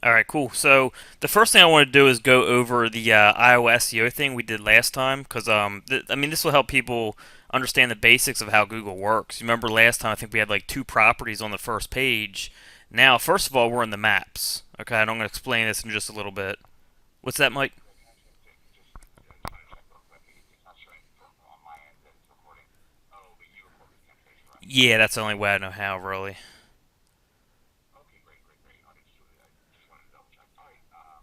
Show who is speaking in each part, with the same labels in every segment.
Speaker 1: All right, cool. So the first thing I want to do is go over the iOS SEO thing we did last time, because I mean, this will help people understand the basics of how Google works. You remember last time I think we had like two properties on the first page. Now, first of all, we're in the maps. Okay, and I'm going to explain this in just a little bit. What's that, Mike? Yeah, that's the only way I know how, really.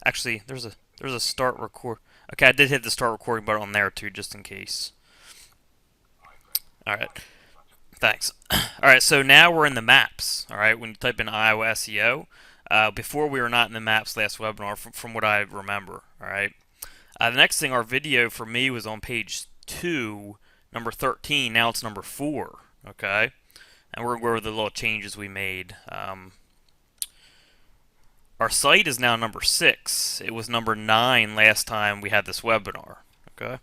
Speaker 1: Actually, there's a start record. Okay, I did hit the start recording button on there too, just in case. All right. Thanks. All right, so now we're in the maps. All right, when you type in Iowa SEO, before we were not in the maps last webinar, from what I remember. All right. The next thing, our video for me was on page 2, number 13. Now it's number 4. Okay, and we're going to go over the little changes we made. Our site is now number 6. It was number 9 last time we had this webinar. Okay.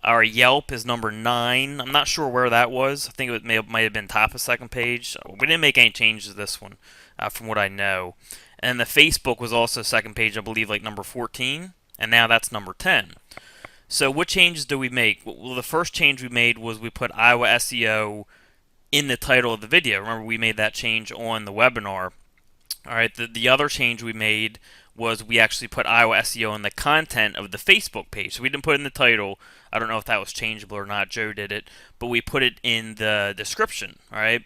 Speaker 1: Our Yelp is number 9. I'm not sure where that was. I think might have been top of second page. We didn't make any changes to this one, from what I know. And the Facebook was also second page, I believe, like number 14. And now that's number 10. So what changes do we make? Well, the first change we made was we put Iowa SEO in the title of the video. Remember, we made that change on the webinar. All right, the other change we made was we actually put Iowa SEO in the content of the Facebook page. So we didn't put it in the title. I don't know if that was changeable or not. Joe did it, but we put it in the description. All right.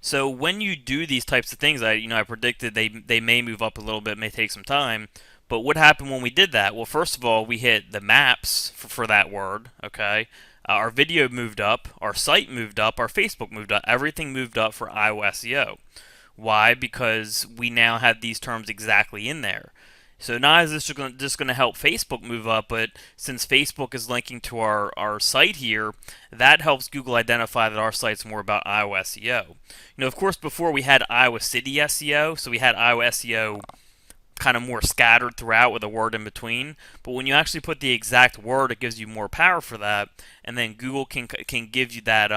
Speaker 1: So when you do these types of things, I predicted they may move up a little bit, may take some time. But what happened when we did that? Well, first of all, we hit the maps for that word. Okay. Our video moved up, our site moved up, our Facebook moved up. Everything moved up for Iowa SEO. Why? Because we now have these terms exactly in there. So not is this just going to help Facebook move up, but since Facebook is linking to our site here, that helps Google identify that our site's more about Iowa SEO. Of course, before we had Iowa City SEO, so we had Iowa SEO kind of more scattered throughout with a word in between. But when you actually put the exact word, it gives you more power for that, and then Google can give you that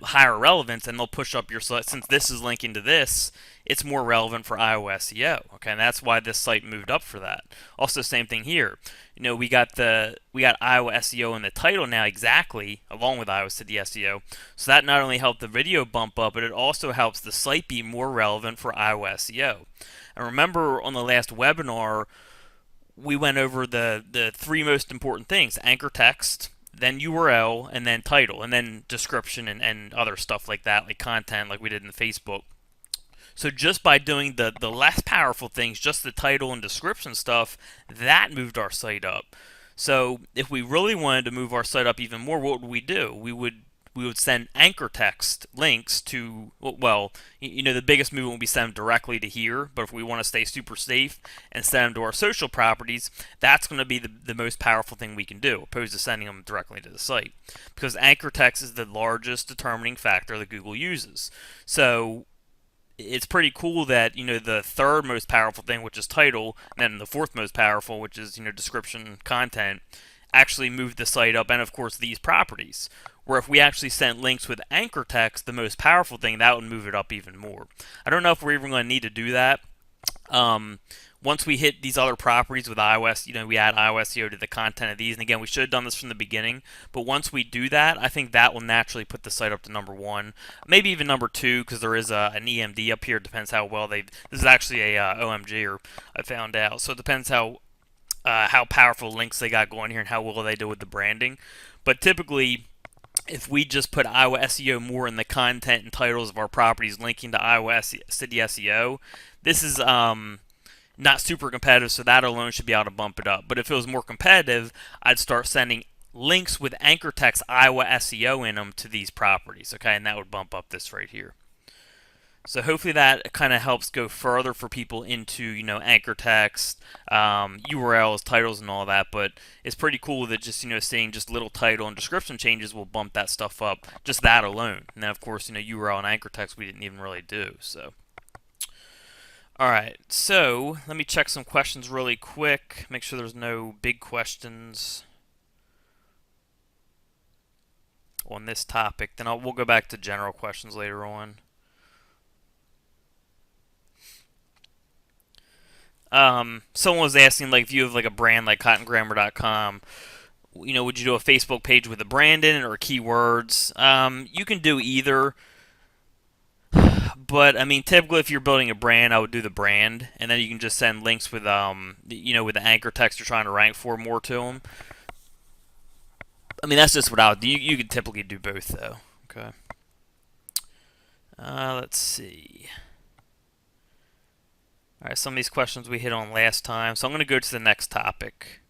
Speaker 1: higher relevance, and they'll push up your site. Since this is linking to this, it's more relevant for Iowa SEO. Okay, and that's why this site moved up for that. Also, same thing here. We got Iowa SEO in the title now exactly, along with Iowa City SEO. So that not only helped the video bump up, but it also helps the site be more relevant for Iowa SEO. And remember, on the last webinar, we went over the three most important things: anchor text, then URL, and then title, and then description and other stuff like that, like content, like we did in the Facebook. So just by doing the less powerful things, just the title and description stuff, that moved our site up. So if we really wanted to move our site up even more, what would we do? We would send anchor text links to, well, the biggest movement would be send them directly to here, but if we want to stay super safe and send them to our social properties, that's going to be the most powerful thing we can do, opposed to sending them directly to the site, because anchor text is the largest determining factor that Google uses. So it's pretty cool that the third most powerful thing, which is title, and then the fourth most powerful, which is description, content, actually moved the site up, and of course these properties. Where if we actually sent links with anchor text, the most powerful thing, that would move it up even more. I don't know if we're even going to need to do that. Once we hit these other properties with iOS, we add iOS SEO to the content of these. And again, we should have done this from the beginning. But once we do that, I think that will naturally put the site up to number 1, maybe even number 2, because there is an EMD up here. It depends how well they. This is actually a OMG, or I found out. So it depends how powerful links they got going here and how well they do with the branding. But typically, if we just put Iowa SEO more in the content and titles of our properties linking to Iowa City SEO, this is not super competitive, so that alone should be able to bump it up. But if it was more competitive, I'd start sending links with anchor text Iowa SEO in them to these properties, okay, and that would bump up this right here. So hopefully that kind of helps go further for people into anchor text, URLs, titles, and all that. But it's pretty cool that just seeing just little title and description changes will bump that stuff up, just that alone. And then of course URL and anchor text we didn't even really do. So all right, so let me check some questions really quick. Make sure there's no big questions on this topic. Then we'll go back to general questions later on. Someone was asking, like, if you have like a brand like CottonGrammar.com, would you do a Facebook page with a brand in it or keywords? You can do either, but I mean, typically if you're building a brand, I would do the brand, and then you can just send links with with the anchor text you're trying to rank for more to them. I mean, that's just what I would do. You could typically do both though. Okay. Let's see. All right, some of these questions we hit on last time, so I'm going to go to the next topic.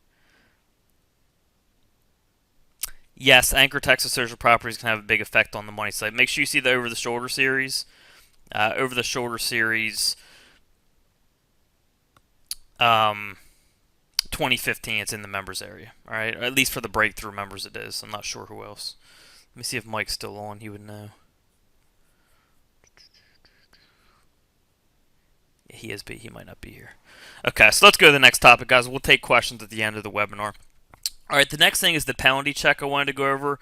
Speaker 1: Yes, anchor text and social properties can have a big effect on the money site. Make sure you see the over the shoulder series. Over the shoulder series, 2015, it's in the members area. All right, or at least for the breakthrough members, it is. I'm not sure who else. Let me see if Mike's still on. He would know. Yeah, he is, but he might not be here. Okay, so let's go to the next topic, guys. We'll take questions at the end of the webinar. All right, the next thing is the penalty check I wanted to go over.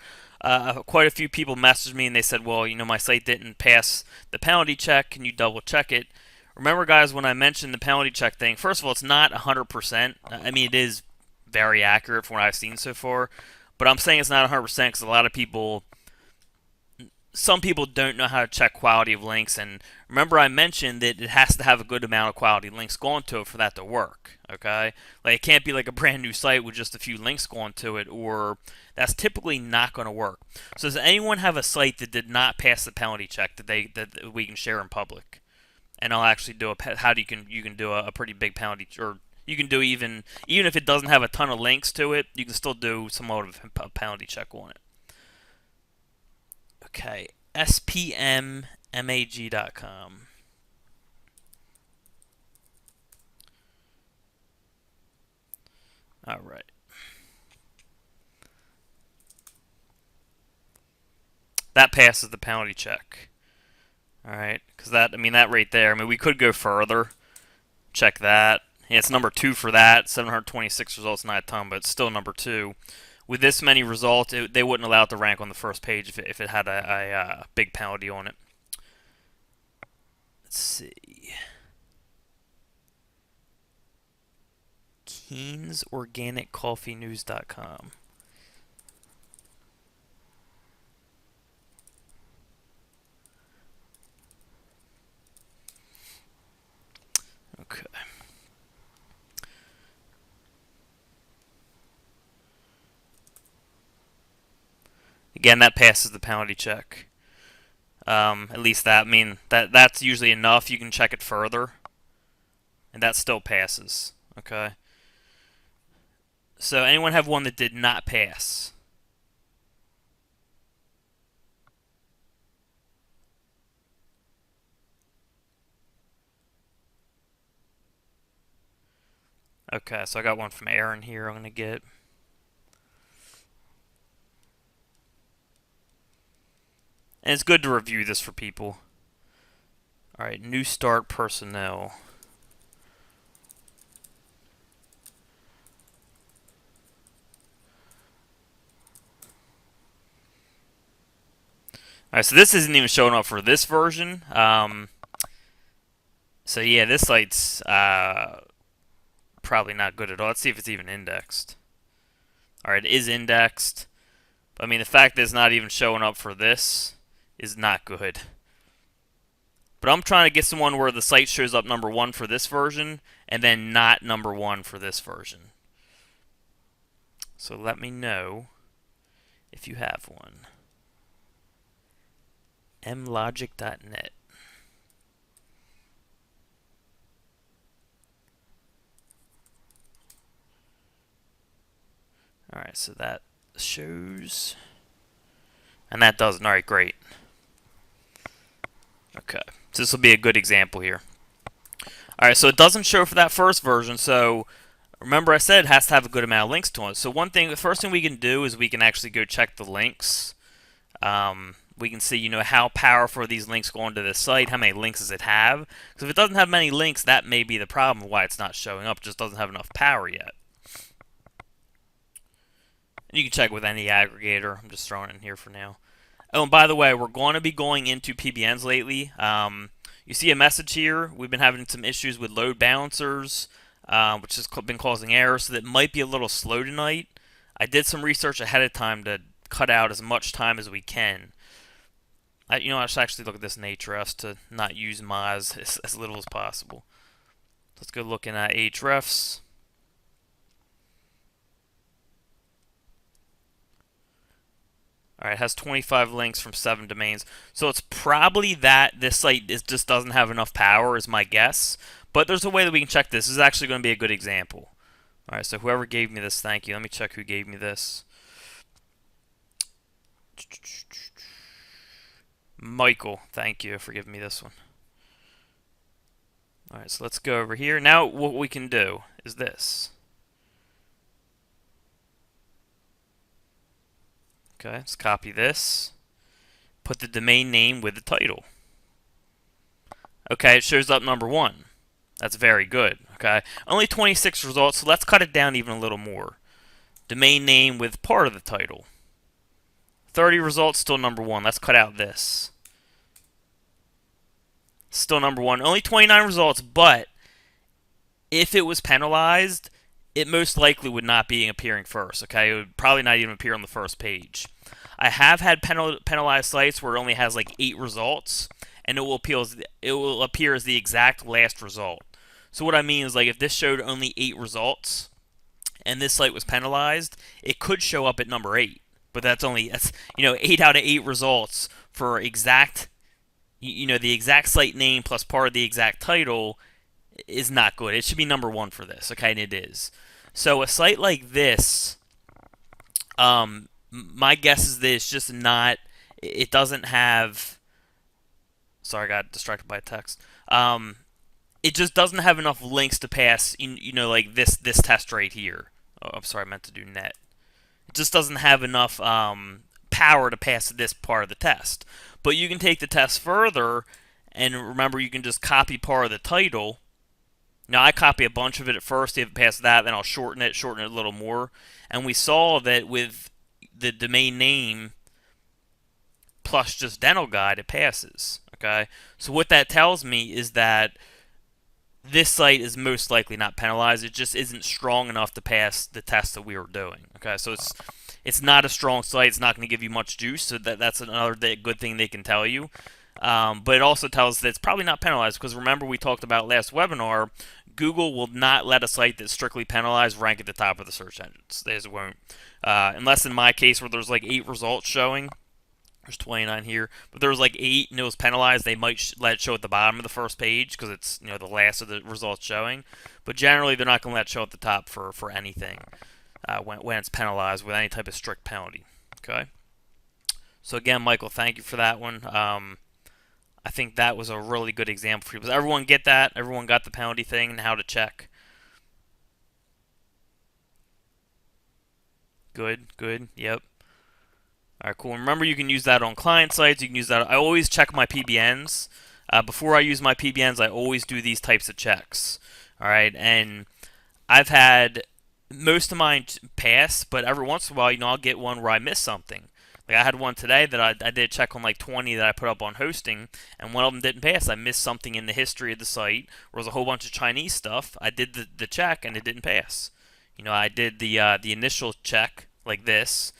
Speaker 1: Quite a few people messaged me and they said, well, my site didn't pass the penalty check. Can you double check it? Remember, guys, when I mentioned the penalty check thing, first of all, it's not 100%. I mean, it is very accurate from what I've seen so far. But I'm saying it's not 100% because a lot of people, some people don't know how to check quality of links. And remember, I mentioned that it has to have a good amount of quality links going to it for that to work. Okay, like it can't be like a brand new site with just a few links going to it, or that's typically not going to work. So does anyone have a site that did not pass the penalty check that we can share in public? And I'll actually do you can do a pretty big penalty, or you can do even if it doesn't have a ton of links to it, you can still do somewhat of a penalty check on it. Okay, spmmag.com. All right. That passes the penalty check. All right, because that right there. I mean, we could go further. Check that. Yeah, it's number 2 for that. 726 results, not a ton, but it's still number 2. With this many results, they wouldn't allow it to rank on the first page if it had a big penalty on it. Let's see. KeensOrganicCoffeeNews.com. Okay. Again, that passes the penalty check. At least that. I mean, that's usually enough. You can check it further, and that still passes. Okay. So anyone have one that did not pass? Okay, so I got one from Aaron here I'm going to get. And it's good to review this for people. Alright, New Start Personnel. Alright, so this isn't even showing up for this version. So yeah, this site's probably not good at all. Let's see if it's even indexed. Alright, it is indexed. But I mean, the fact that it's not even showing up for this is not good. But I'm trying to get someone where the site shows up number 1 for this version, and then not number 1 for this version. So let me know if you have one. mlogic.net. Alright, so that shows. And that doesn't. Alright, great. Okay, so this will be a good example here. Alright, so it doesn't show for that first version, so remember I said it has to have a good amount of links to it. So the first thing we can do is we can actually go check the links. We can see, how powerful are these links going to this site, how many links does it have. Because if it doesn't have many links, that may be the problem why it's not showing up. It just doesn't have enough power yet. And you can check with any aggregator. I'm just throwing it in here for now. Oh, and by the way, we're going to be going into PBNs lately. You see a message here. We've been having some issues with load balancers. which has been causing errors, so that might be a little slow tonight. I did some research ahead of time to cut out as much time as we can. I should actually look at this in hrefs to not use Moz as little as possible. Let's go looking at hrefs. Alright, it has 25 links from 7 domains. So it's probably that this site just doesn't have enough power, is my guess. But there's a way that we can check this. This is actually going to be a good example. Alright, so whoever gave me this, thank you. Let me check who gave me this. Michael, thank you for giving me this one. Alright, so let's go over here. Now what we can do is this. Okay, let's copy this. Put the domain name with the title. Okay, it shows up number 1. That's very good. Okay, only 26 results, so let's cut it down even a little more. Domain name with part of the title. 30 results, still number 1. Let's cut out this. Still number 1. Only 29 results, but if it was penalized, it most likely would not be appearing first. Okay, it would probably not even appear on the first page. I have had penalized sites where it only has like 8 results, and it will appear as the exact last result. So what I mean is, like, if this showed only 8 results and this site was penalized, it could show up at number 8. But that's 8 out of 8 results for exact, the exact site name plus part of the exact title is not good. It should be number 1 for this, okay, and it is. So a site like this, my guess is that it's just not, it doesn't have, sorry, I got distracted by a text. It just doesn't have enough links to pass, like this test right here. Oh, I'm sorry, I meant to do net. It just doesn't have enough power to pass this part of the test. But you can take the test further, and remember, you can just copy part of the title. Now, I copy a bunch of it at first, if it passes that, then I'll shorten it a little more. And we saw that with the domain name plus just dental guide, it passes. Okay? So what that tells me is that this site is most likely not penalized. It just isn't strong enough to pass the test that we were doing. Okay, so it's not a strong site. It's not going to give you much juice. So that's another good thing they can tell you. But it also tells us that it's probably not penalized, because remember, we talked about last webinar, Google will not let a site that's strictly penalized rank at the top of the search engines. They just won't. Unless in my case where there's like 8 results showing. There's 29 here, but there was like 8 and it was penalized. They might let it show at the bottom of the first page because it's the last of the results showing. But generally, they're not going to let it show at the top for anything when it's penalized with any type of strict penalty. Okay. So again, Michael, thank you for that one. I think that was a really good example for you. Does everyone get that? Everyone got the penalty thing and how to check? Good. Yep. Alright, cool. And remember, you can use that on client sites. You can use that. I always check my PBNs. Before I use my PBNs, I always do these types of checks. Alright, and I've had most of mine pass, but every once in a while, I'll get one where I miss something. Like I had one today that I did a check on like 20 that I put up on hosting, and one of them didn't pass. I missed something in the history of the site. There was a whole bunch of Chinese stuff. I did the check, and it didn't pass. I did the initial check like this.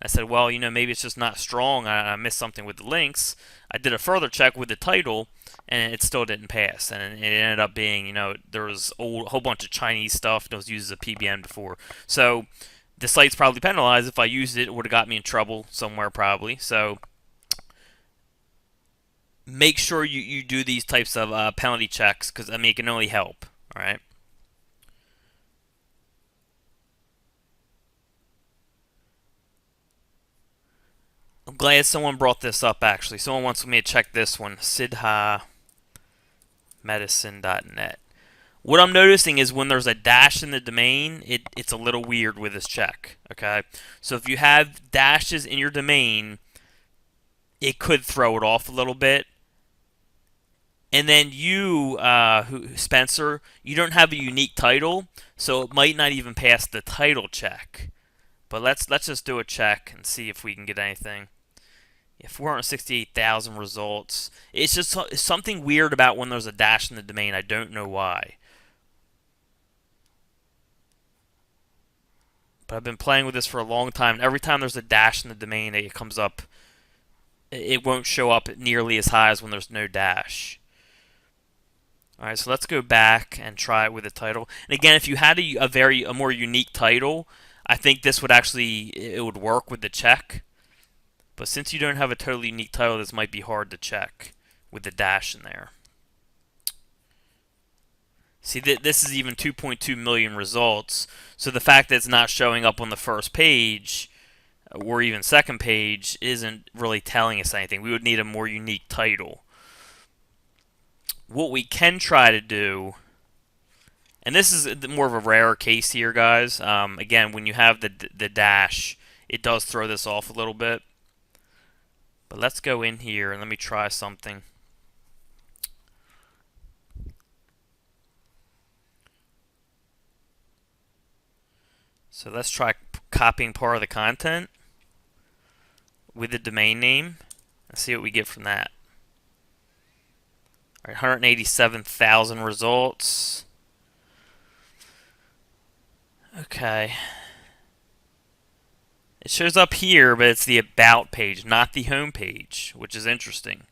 Speaker 1: I said, well, maybe it's just not strong. I missed something with the links. I did a further check with the title, and it still didn't pass. And it ended up being, there was a whole bunch of Chinese stuff that was used as a PBN before. So the site's probably penalized. If I used it, it would have got me in trouble somewhere probably. So make sure you do these types of penalty checks, because, it can only help. All right. I'm glad someone brought this up, actually. Someone wants me to check this one, sidhamedicine.net. What I'm noticing is when there's a dash in the domain, it's a little weird with this check, okay? So if you have dashes in your domain, it could throw it off a little bit. And then you, Spencer, you don't have a unique title, so it might not even pass the title check. But let's just do a check and see if we can get anything. Yeah, 468,000 results. It's just something weird about when there's a dash in the domain. I don't know why. But I've been playing with this for a long time, and every time there's a dash in the domain, it comes up. It won't show up nearly as high as when there's no dash. All right, so let's go back and try it with a title. And again, if you had a more unique title, I think this would actually it would work with the check. But since you don't have a totally unique title, this might be hard to check with the dash in there. See, this is even 2.2 million results. So the fact that it's not showing up on the first page or even second page isn't really telling us anything. We would need a more unique title. What we can try to do, and this is more of a rare case here, guys. Again, when you have the dash, it does throw this off a little bit. But let's go in here and let me try something. So let's try copying part of the content with the domain name and see what we get from that. All right, 187,000 results. Okay. It shows up here, but it's the About page, not the Home page, which is interesting.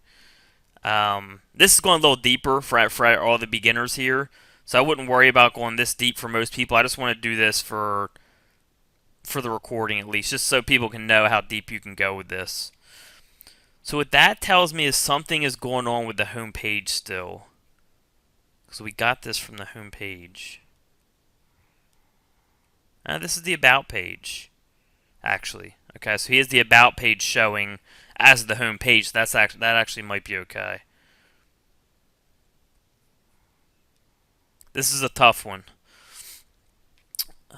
Speaker 1: This is going a little deeper for all the beginners here, so I wouldn't worry about going this deep for most people. I just want to do this for the recording at least, just so people can know how deep you can go with this. So what that tells me is something is going on with the home page still. So we got this from the home page. This is the About page, actually. Okay, so here's the About page showing as the home page. That actually might be okay. This is a tough one.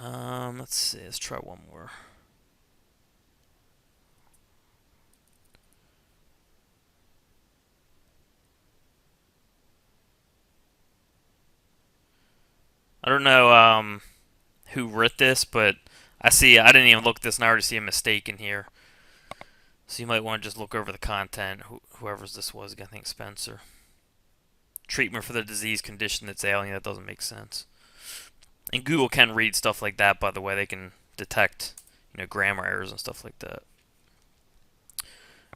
Speaker 1: Let's see. Let's try one more. I don't know who wrote this, but I didn't even look at this, and I already see a mistake in here. So you might want to just look over the content. Whoever's this was, I think Spencer. Treatment for the disease condition that's alien. That doesn't make sense. And Google can read stuff like that, by the way. They can detect, grammar errors and stuff like that.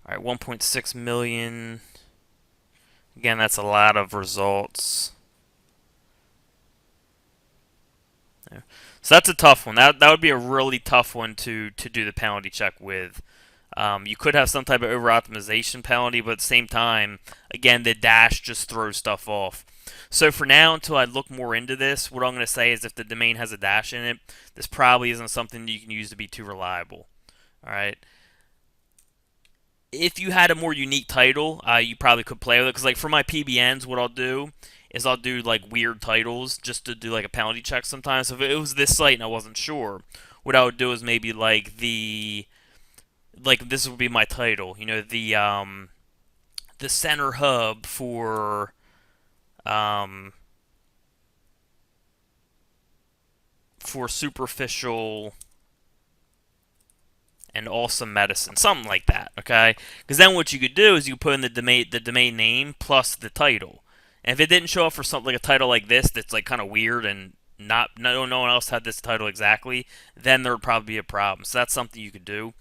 Speaker 1: All right, 1.6 million. Again, that's a lot of results. So that's a tough one. That would be a really tough one to do the penalty check with. You could have some type of over-optimization penalty, but at the same time, again, the dash just throws stuff off. So for now, until I look more into this, what I'm going to say is if the domain has a dash in it, this probably isn't something you can use to be too reliable. All right. If you had a more unique title, you probably could play with it. Because like for my PBNs, what I'll do is I'll do like weird titles just to do like a penalty check sometimes. So if it was this site and I wasn't sure, what I would do is maybe like this would be my title, the center hub for superficial and awesome medicine, something like that, okay? Because then what you could do is you put in the domain name plus the title. And if it didn't show up for something like a title like this that's like kind of weird and no one else had this title exactly, then there would probably be a problem. So that's something you could do.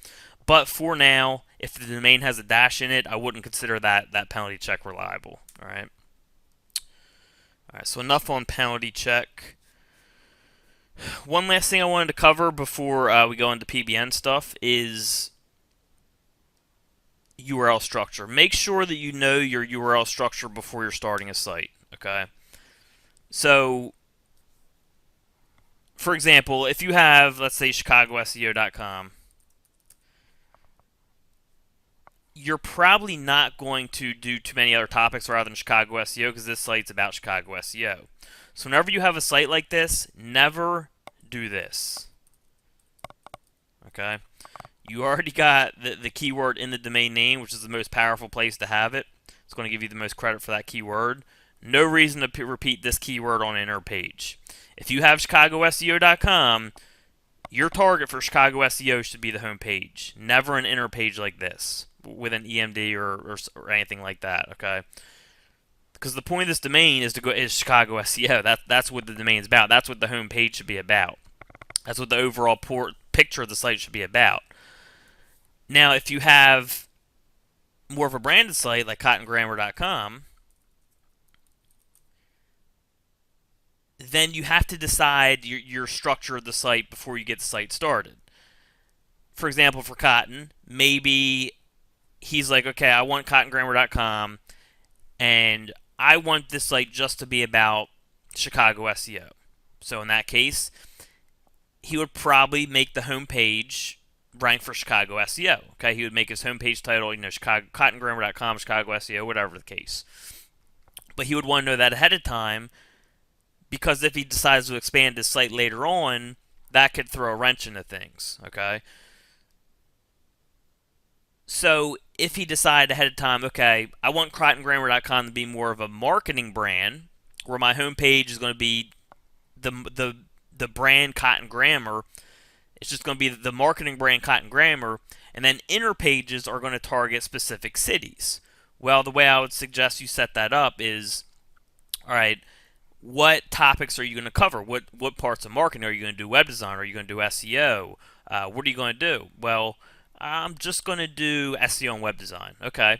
Speaker 1: But for now, if the domain has a dash in it, I wouldn't consider that penalty check reliable. All right. All right. So enough on penalty check. One last thing I wanted to cover before we go into PBN stuff is URL structure. Make sure that you know your URL structure before you're starting a site. Okay. So, for example, if you have, let's say, ChicagoSEO.com. You're probably not going to do too many other topics rather than Chicago SEO because this site's about Chicago SEO. So whenever you have a site like this, never do this. Okay? You already got the keyword in the domain name, which is the most powerful place to have it. It's going to give you the most credit for that keyword. No reason to repeat this keyword on an inner page. If you have ChicagoSEO.com, your target for Chicago SEO should be the home page. Never an inner page like this with an EMD or anything like that, okay? Because the point of this domain is Chicago SEO. That's what the domain's about. That's what the home page should be about. That's what the overall picture of the site should be about. Now, if you have more of a branded site like cottongrammar.com, then you have to decide your structure of the site before you get the site started. For example, for Cotton, maybe he's like, okay, I want cottongrammar.com, and I want this site just to be about Chicago SEO. So in that case, he would probably make the homepage rank for Chicago SEO. Okay, he would make his homepage title, Chicago, cottongrammar.com, Chicago SEO, whatever the case. But he would want to know that ahead of time, because if he decides to expand his site later on, that could throw a wrench into things. Okay. So if he decided ahead of time, okay, I want cottongrammar.com to be more of a marketing brand, where my homepage is going to be the brand Cotton Grammar. It's just going to be the marketing brand Cotton Grammar, and then inner pages are going to target specific cities. Well, the way I would suggest you set that up is, all right, what topics are you going to cover? What parts of marketing are you going to do? Web design? Are you going to do SEO? What are you going to do? Well, I'm just going to do SEO and web design. Okay.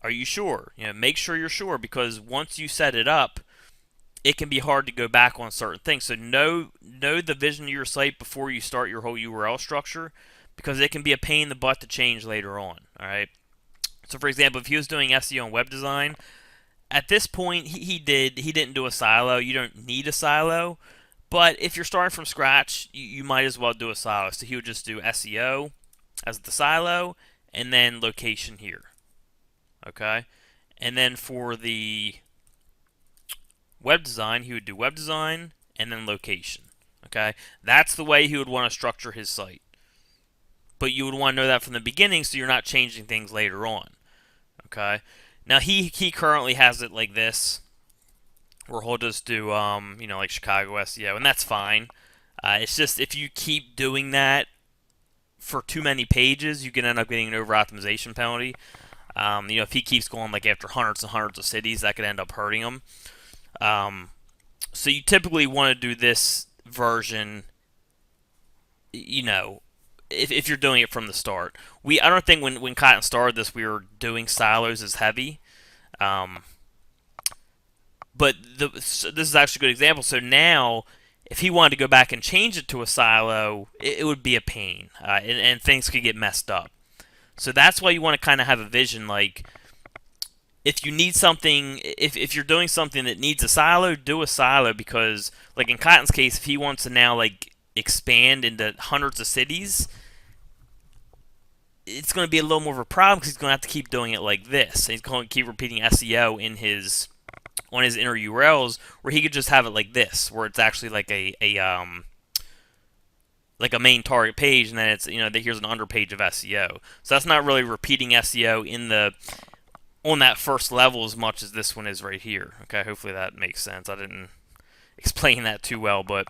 Speaker 1: Are you sure? Make sure you're sure, because once you set it up, it can be hard to go back on certain things. So know the vision of your site before you start your whole URL structure, because it can be a pain in the butt to change later on. All right. So for example, if he was doing SEO and web design, at this point he didn't do a silo. You don't need a silo, but if you're starting from scratch, you might as well do a silo. So he would just do SEO as the silo, and then location here. Okay, and then for the web design, he would do web design and then location. Okay, that's the way he would want to structure his site. But you would want to know that from the beginning, so you're not changing things later on. Okay, now he currently has it like this, where he'll just do like Chicago SEO, and that's fine. It's just if you keep doing that for too many pages, you can end up getting an over-optimization penalty. If he keeps going like after hundreds and hundreds of cities, that could end up hurting him. So you typically want to do this version, if you're doing it from the start. I don't think when Cotton started this, we were doing silos as heavy. But this is actually a good example. So now, if he wanted to go back and change it to a silo, it would be a pain, and things could get messed up. So that's why you want to kind of have a vision, like, if you need something, if you're doing something that needs a silo, do a silo, because, like in Cotton's case, if he wants to now, like, expand into hundreds of cities, it's going to be a little more of a problem, because he's going to have to keep doing it like this. He's going to keep repeating SEO on his inner URLs, where he could just have it like this, where it's actually like a main target page, and then it's here's an under page of SEO. So that's not really repeating SEO on that first level as much as this one is right here. Okay, hopefully that makes sense. I didn't explain that too well, but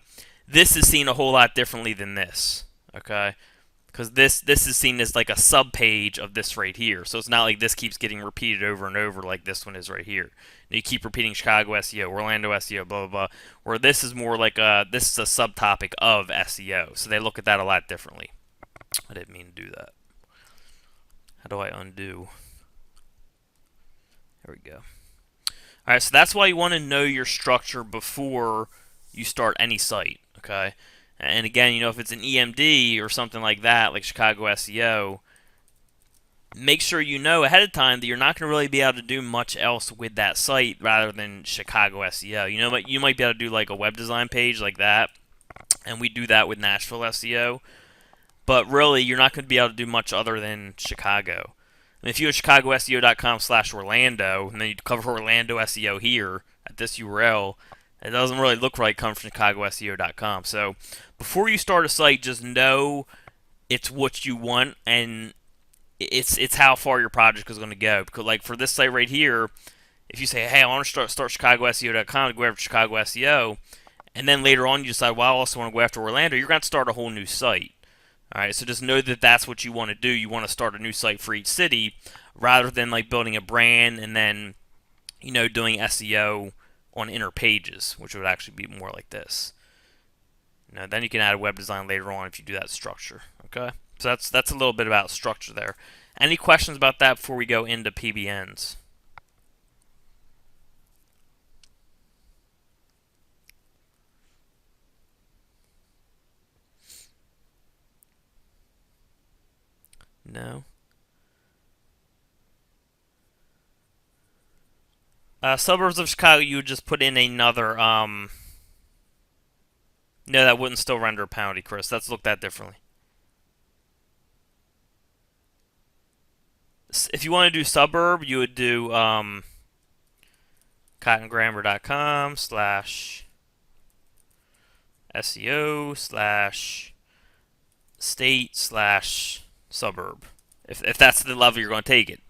Speaker 1: this is seen a whole lot differently than this. Okay, because this is seen as like a sub page of this right here. So it's not like this keeps getting repeated over and over like this one is right here. You keep repeating Chicago SEO, Orlando SEO, blah, blah, blah. Where this is more like this is a subtopic of SEO. So they look at that a lot differently. I didn't mean to do that. How do I undo? There we go. Alright, so that's why you want to know your structure before you start any site. Okay? And again, if it's an EMD or something like that, like Chicago SEO, make sure you know ahead of time that you're not going to really be able to do much else with that site rather than Chicago SEO. You might be able to do like a web design page like that, and we do that with Nashville SEO, but really you're not going to be able to do much other than Chicago. And if you have chicagoseo.com/Orlando, and then you cover Orlando SEO here at this URL, it doesn't really look right coming from chicagoseo.com. So before you start a site, just know it's what you want, and it's how far your project is going to go. Because like for this site right here, if you say, hey, I want to start chicagoseo.com to go after Chicago SEO, and then later on you decide, well, I also want to go after Orlando, you're going to start a whole new site. All right, so just know that that's what you want to do. You want to start a new site for each city, rather than like building a brand and then doing SEO on inner pages, which would actually be more like this. Then you can add web design later on if you do that structure. Okay, so that's a little bit about structure there. Any questions about that before we go into PBNs? No. Suburbs of Chicago, you would just put in another. No, that wouldn't still render a penalty, Chris. Let's look that differently. If you want to do suburb, you would do cottongrammar.com /SEO/state/suburb. If that's the level you're going to take it.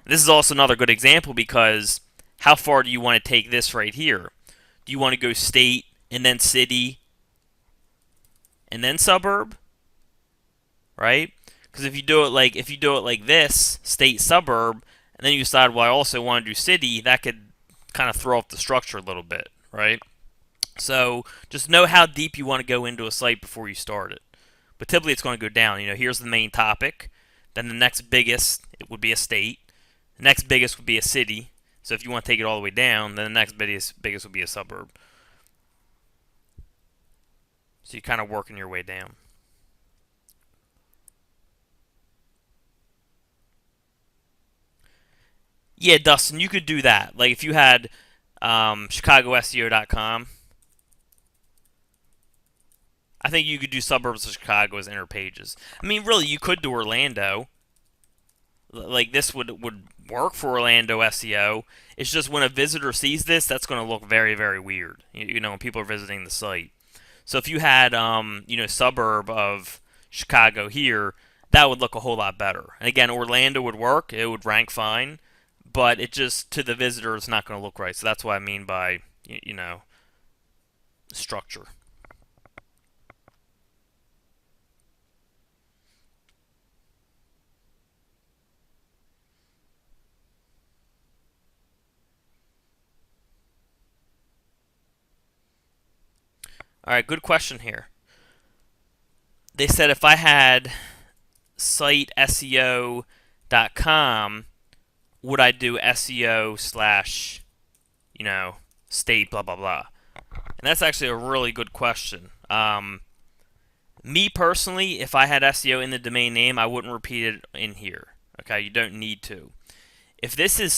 Speaker 1: This is also another good example because how far do you want to take this right here? Do you want to go state and then city and then suburb? Right? Because if you do it like this, state suburb, and then you decide, well, I also want to do city, that could kind of throw off the structure a little bit, right? So just know how deep you want to go into a site before you start it. But typically it's going to go down. Here's the main topic. Then the next biggest, it would be a state. The next biggest would be a city. So if you want to take it all the way down, then the next biggest would be a suburb. So you're kind of working your way down. Yeah, Dustin, you could do that. Like if you had ChicagoSEO.com, I think you could do suburbs of Chicago as inner pages. I mean, really, you could do Orlando. Like this would work for Orlando SEO. It's just when a visitor sees this, that's going to look very, very weird. When people are visiting the site. So if you had suburb of Chicago here, that would look a whole lot better. And again, Orlando would work. It would rank fine, but it just to the visitor it's not going to look right. So that's what I mean by structure. All right, good question here. They said if I had siteseo.com, would I do SEO / state blah blah blah? And that's actually a really good question. Me personally, if I had SEO in the domain name, I wouldn't repeat it in here. Okay, you don't need to. If this is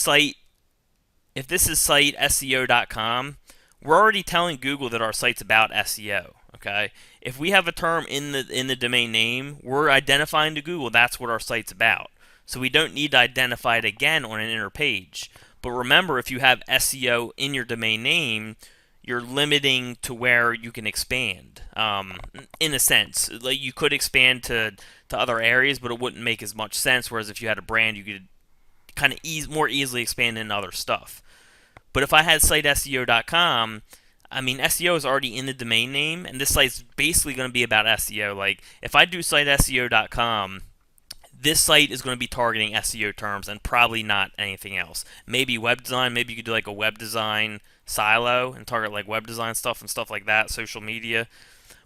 Speaker 1: siteseo.com, we're already telling Google that our site's about SEO. Okay, if we have a term in the domain name, we're identifying to Google that's what our site's about. So we don't need to identify it again on an inner page. But remember, if you have SEO in your domain name, you're limiting to where you can expand. In a sense, like you could expand to other areas, but it wouldn't make as much sense. Whereas if you had a brand, you could kind of more easily expand into other stuff. But if I had siteseo.com, I mean, SEO is already in the domain name, and this site's basically going to be about SEO. Like, if I do siteseo.com, this site is going to be targeting SEO terms and probably not anything else. Maybe web design. Maybe you could do like a web design silo and target like web design stuff and stuff like that, social media.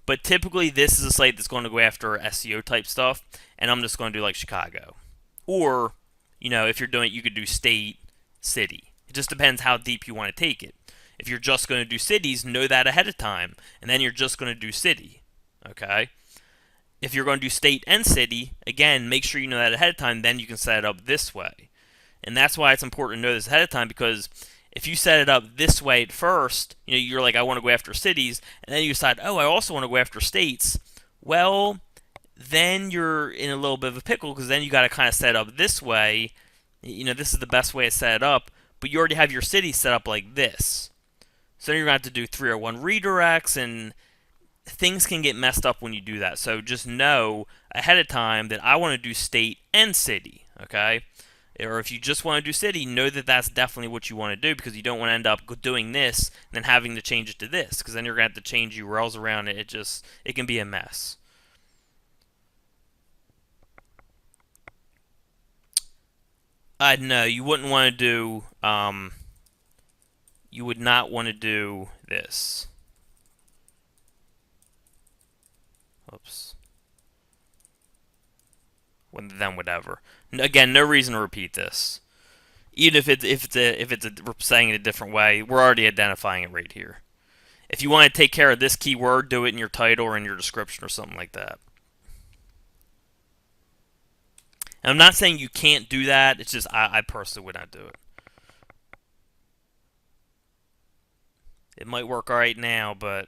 Speaker 1: But typically, this is a site that's going to go after SEO type stuff, and I'm just going to do like Chicago. Or, if you're doing it, you could do state, city. It just depends how deep you want to take it. If you're just going to do cities, know that ahead of time, and then you're just going to do city. Okay? If you're going to do state and city, again, make sure you know that ahead of time, then you can set it up this way. And that's why it's important to know this ahead of time, because if you set it up this way at first, you're like, I want to go after cities, and then you decide, oh, I also want to go after states. Well, then you're in a little bit of a pickle, because then you got to kind of set it up this way. This is the best way to set it up, but you already have your city set up like this. So you're going to have to do 301 redirects, and things can get messed up when you do that. So just know ahead of time that I want to do state and city, okay? Or if you just want to do city, know that that's definitely what you want to do, because you don't want to end up doing this and then having to change it to this, because then you're going to have to change URLs around it. It can be a mess. No, you wouldn't want to do, you would not want to do this. Whoops. Then whatever. Again, no reason to repeat this. Even if we're saying it a different way, we're already identifying it right here. If you want to take care of this keyword, do it in your title or in your description or something like that. And I'm not saying you can't do that. It's just I personally would not do it. It might work all right now, but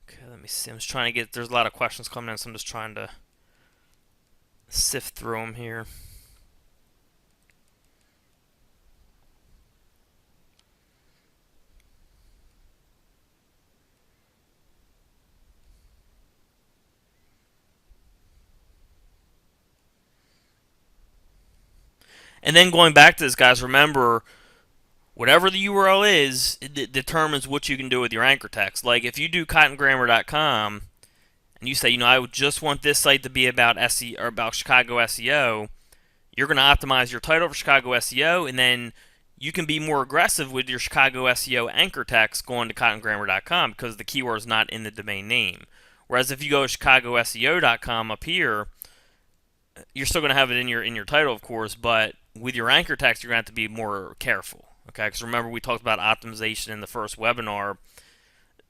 Speaker 1: okay, let me see. I'm just trying to get. There's a lot of questions coming in, so I'm just trying to sift through them here. And then going back to this, guys, remember, whatever the URL is, it determines what you can do with your anchor text. Like, if you do cottongrammar.com, and you say, I would just want this site to be about SEO or about Chicago SEO, you're going to optimize your title for Chicago SEO, and then you can be more aggressive with your Chicago SEO anchor text going to cottongrammar.com because the keyword is not in the domain name. Whereas if you go to chicagoseo.com up here, you're still going to have it in your title, of course, but with your anchor text, you're going to have to be more careful. Okay, because remember we talked about optimization in the first webinar.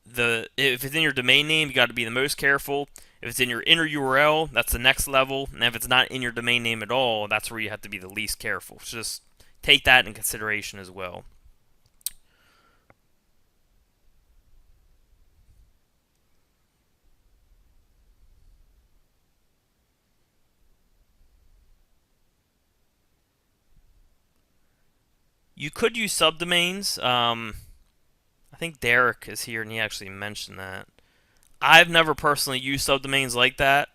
Speaker 1: If it's in your domain name, you got to be the most careful. If it's in your inner URL, that's the next level. And if it's not in your domain name at all, that's where you have to be the least careful. So just take that in consideration as well. You could use subdomains. I think Derek is here and he actually mentioned that. I've never personally used subdomains like that,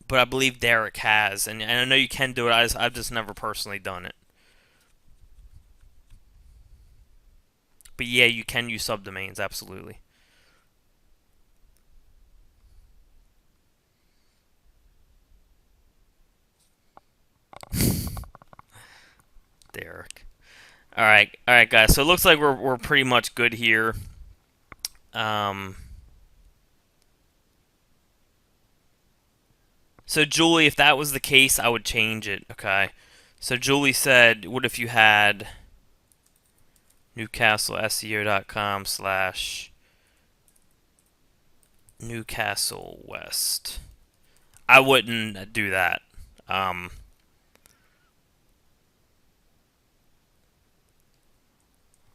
Speaker 1: but I believe Derek has, and I know you can do it. I've just never personally done it. But yeah, you can use subdomains, absolutely. Derek. All right, guys. So it looks like we're pretty much good here. So Julie, if that was the case, I would change it. Okay. So Julie said, "What if you had NewcastleSEO.com/Newcastle West?" I wouldn't do that.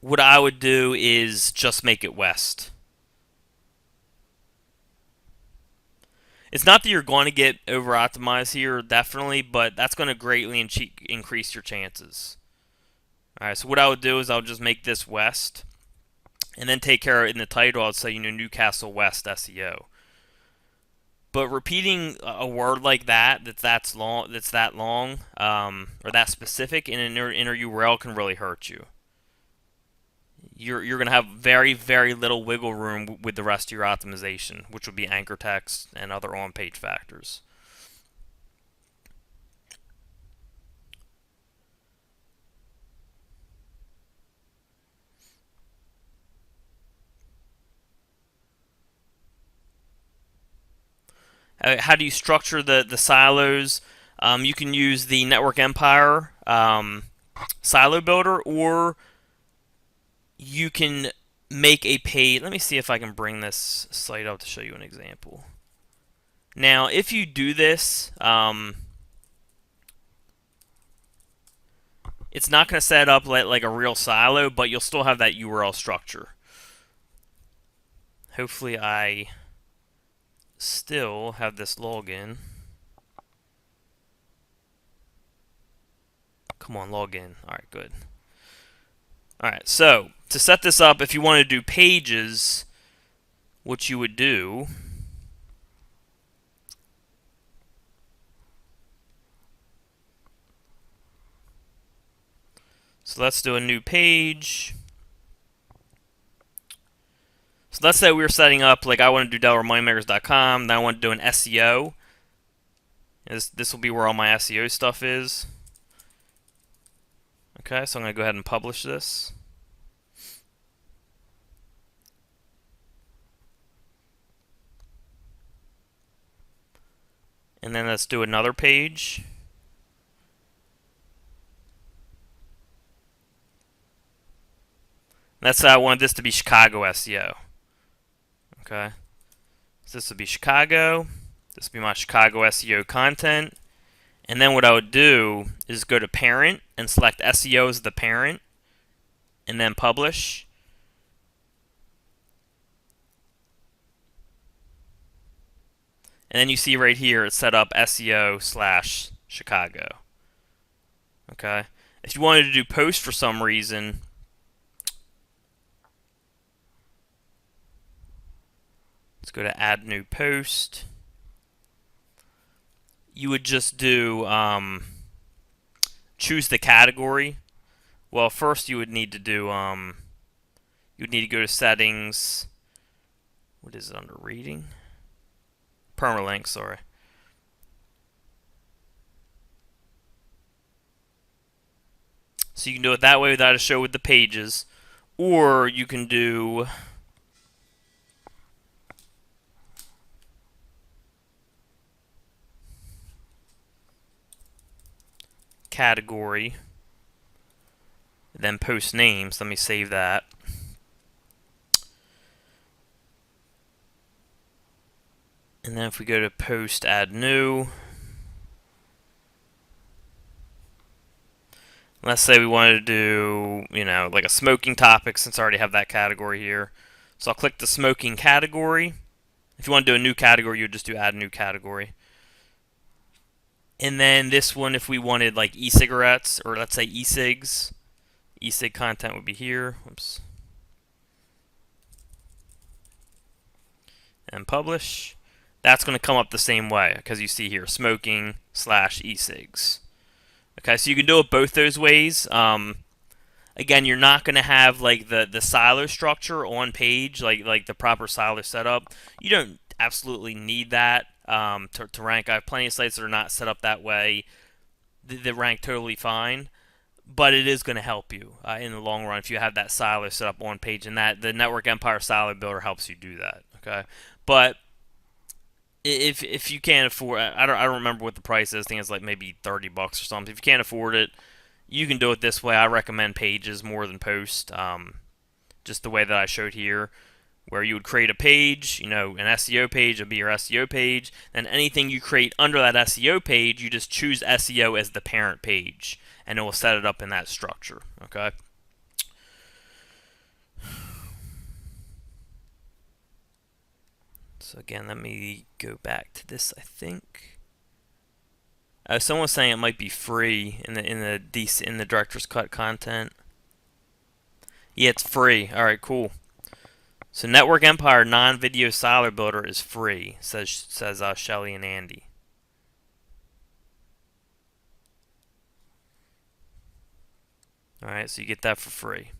Speaker 1: What I would do is just make it West. It's not that you're going to get over optimized here, definitely, but that's going to greatly increase your chances. Alright, so what I would do is I would just make this West, and then take care of it in the title. I'd say, Newcastle West SEO. But repeating a word like that's that long, or that specific in an inner URL can really hurt you. You're going to have very, very little wiggle room with the rest of your optimization, which would be anchor text and other on-page factors. How do you structure the silos? You can use the Network Empire silo builder, or you can make a page. Let me see if I can bring this site up to show you an example. Now, if you do this, it's not going to set up like a real silo, but you'll still have that URL structure. Hopefully, I still have this login. Come on, log in. All right, good. All right, so to set this up, if you want to do pages, what you would do so let's do a new page. So let's say we were setting up, like I want to do DelawareMoneymakers.com, then I want to do an SEO. This will be where all my SEO stuff is. Okay, so I'm going to go ahead and publish this. And then let's do another page. Let's say I wanted this to be Chicago SEO. Okay, so this would be Chicago. This would be my Chicago SEO content. And then what I would do is go to parent and select SEO as the parent, and then publish. And then you see right here it's set up SEO/Chicago. Okay. If you wanted to do post for some reason, let's go to add new post. You would just do choose the category. Well, first you would need to do you would need to go to settings. What is it under reading? Permalink, sorry. So you can do it that way without a show with the pages, or you can do category, then post names. Let me save that. And then if we go to post, add new. Let's say we wanted to do, like a smoking topic, since I already have that category here. So I'll click the smoking category. If you want to do a new category, you would just do add new category. And then this one, if we wanted like e-cigarettes, or let's say e-cigs, e-cig content would be here. Oops. And publish. That's going to come up the same way, because you see here, smoking/e-cigs. Okay, so you can do it both those ways. Again, you're not going to have like the silo structure on page, like the proper silo setup. You don't absolutely need that to rank. I have plenty of sites that are not set up that way. They rank totally fine, but it is going to help you in the long run if you have that silo set up on page, and that the Network Empire Silo Builder helps you do that. Okay, but if you can't afford, I don't remember what the price is. I think it's like maybe $30 or something. If you can't afford it, you can do it this way. I recommend pages more than post. Just the way that I showed here, where you would create a page, an SEO page would be your SEO page. And anything you create under that SEO page, you just choose SEO as the parent page, and it will set it up in that structure. Okay. So again, let me go back to this. I think someone's saying it might be free in the director's cut content. Yeah, it's free. All right, cool. So Network Empire non-video silo builder is free, says Shelly and Andy. All right, so you get that for free.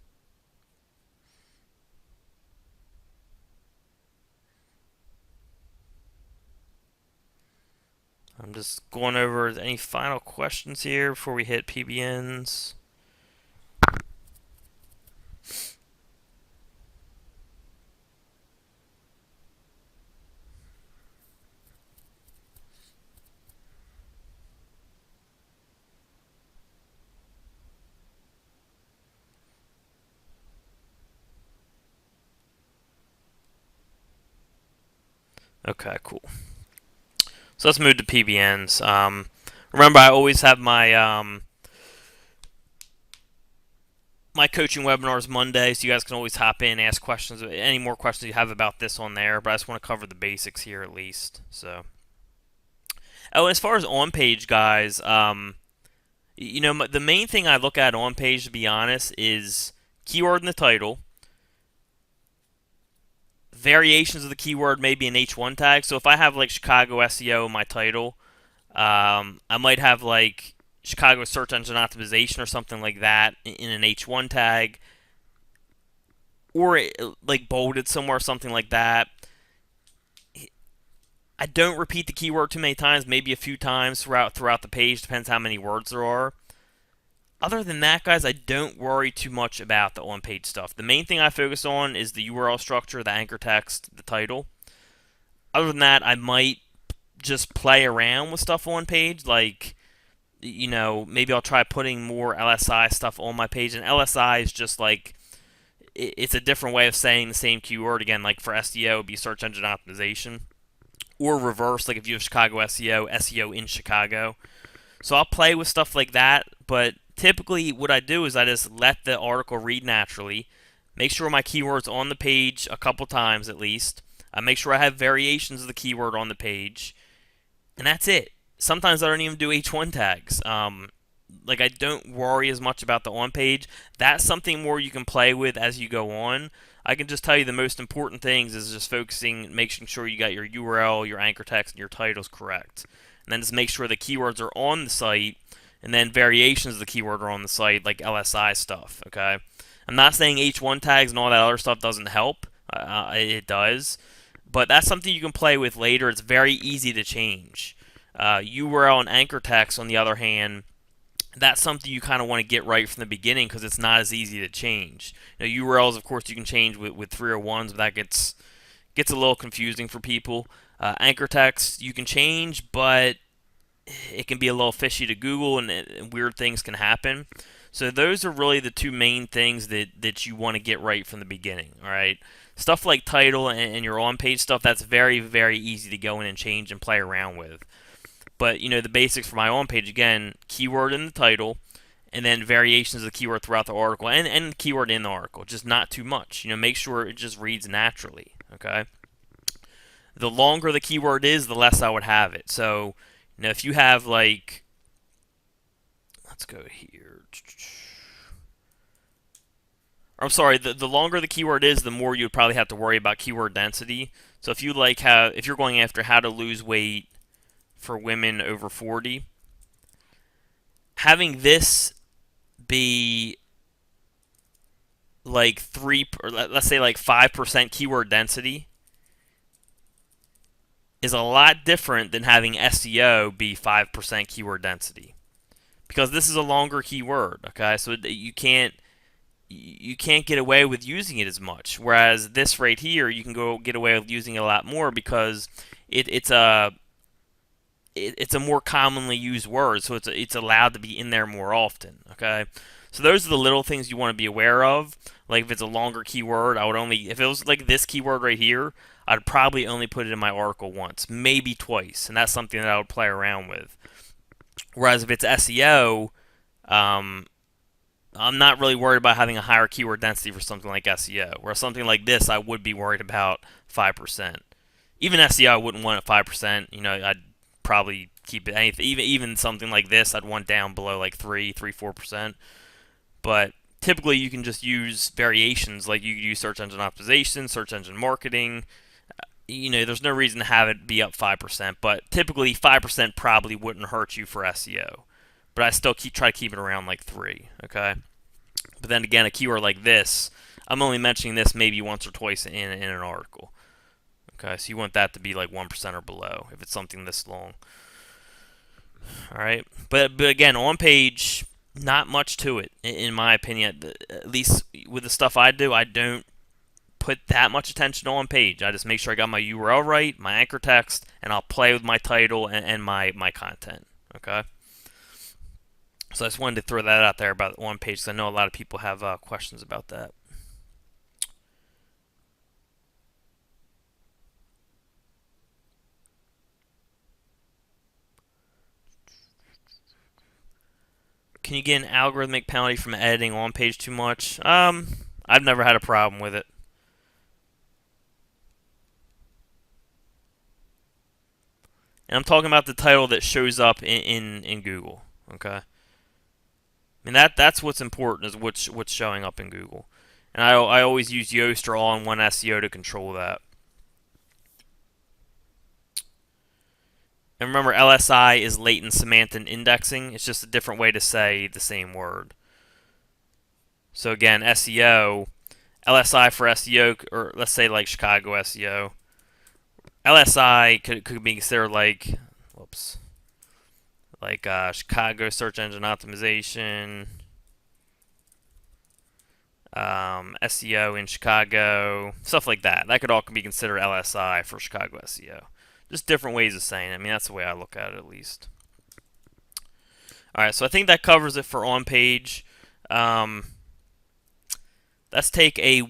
Speaker 1: I'm just going over any final questions here before we hit PBNs. Okay, cool. So let's move to PBNs. Remember, I always have my my coaching webinars Monday, so you guys can always hop in, ask questions, any more questions you have about this on there. But I just want to cover the basics here at least. So, as far as on page, guys, the main thing I look at on page, to be honest, is keyword in the title. Variations of the keyword, maybe an H1 tag. So if I have like Chicago SEO in my title, I might have like Chicago search engine optimization or something like that in an H1 tag, or like bolded somewhere, something like that. I don't repeat the keyword too many times, maybe a few times throughout the page, depends how many words there are. Other than that, guys, I don't worry too much about the on-page stuff. The main thing I focus on is the URL structure, the anchor text, the title. Other than that, I might just play around with stuff on page, like, maybe I'll try putting more LSI stuff on my page. And LSI is just like, it's a different way of saying the same keyword. Again, like for SEO, it'd be search engine optimization, or reverse, like if you have Chicago SEO, SEO in Chicago. So I'll play with stuff like that, but typically what I do is I just let the article read naturally, make sure my keyword's on the page a couple times at least. I make sure I have variations of the keyword on the page, and that's it. Sometimes I don't even do H1 tags. Like, I don't worry as much about the on page. That's something more you can play with as you go on. I can just tell you the most important things is just focusing, making sure you got your URL, your anchor text, and your titles correct. And then just make sure the keywords are on the site, and then variations of the keyword are on the site, like LSI stuff, okay? I'm not saying H1 tags and all that other stuff doesn't help. It does. But that's something you can play with later. It's very easy to change. URL and anchor text, on the other hand, that's something you kind of want to get right from the beginning because it's not as easy to change. URLs, of course, you can change with 301s, but that gets a little confusing for people. Anchor text, you can change, but it can be a little fishy to Google, and weird things can happen. So those are really the two main things that you want to get right from the beginning, all right? Stuff like title and your on-page stuff, that's very, very easy to go in and change and play around with. But, the basics for my on-page, again, keyword in the title, and then variations of the keyword throughout the article, and keyword in the article, just not too much. Make sure it just reads naturally, okay? The longer the keyword is, the less I would have it. So, if you have, like, let's go here. I'm sorry, the longer the keyword is, the more you would probably have to worry about keyword density. So if you're going after how to lose weight for women over 40, having this be like let's say like 5% keyword density is a lot different than having SEO be 5% keyword density, because this is a longer keyword, okay? So you can't get away with using it as much, whereas this right here, you can go get away with using it a lot more because it's a more commonly used word, so it's allowed to be in there more often, okay? So those are the little things you want to be aware of. Like if it's a longer keyword, if it was like this keyword right here, I'd probably only put it in my article once, maybe twice, and that's something that I would play around with. Whereas if it's SEO, I'm not really worried about having a higher keyword density for something like SEO. Whereas something like this, I would be worried about 5%. Even SEO, I wouldn't want it 5%. I'd probably keep it anything. Even something like this, I'd want down below like 4%. But typically, you can just use variations, like you use search engine optimization, search engine marketing. There's no reason to have it be up 5%, but typically 5% probably wouldn't hurt you for SEO. But I still try to keep it around like 3, okay? But then again, a keyword like this, I'm only mentioning this maybe once or twice in an article. Okay, so you want that to be like 1% or below if it's something this long. All right, but again, on page, not much to it in my opinion. At least with the stuff I do, I don't put that much attention on page. I just make sure I got my URL right, my anchor text, and I'll play with my title and my content. Okay. So I just wanted to throw that out there about one page, because I know a lot of people have questions about that. Can you get an algorithmic penalty from editing on page too much? I've never had a problem with it. And I'm talking about the title that shows up in Google. Okay. I mean that's what's important, is what's showing up in Google. And I always use Yoast or all-in-one SEO to control that. And remember, LSI is latent semantic indexing. It's just a different way to say the same word. So again, SEO, LSI for SEO, or let's say like Chicago SEO. LSI could be considered like, Chicago search engine optimization. SEO in Chicago, stuff like that. That could all be considered LSI for Chicago SEO. Just different ways of saying it. I mean, that's the way I look at it, at least. All right, so I think that covers it for on page. Let's take a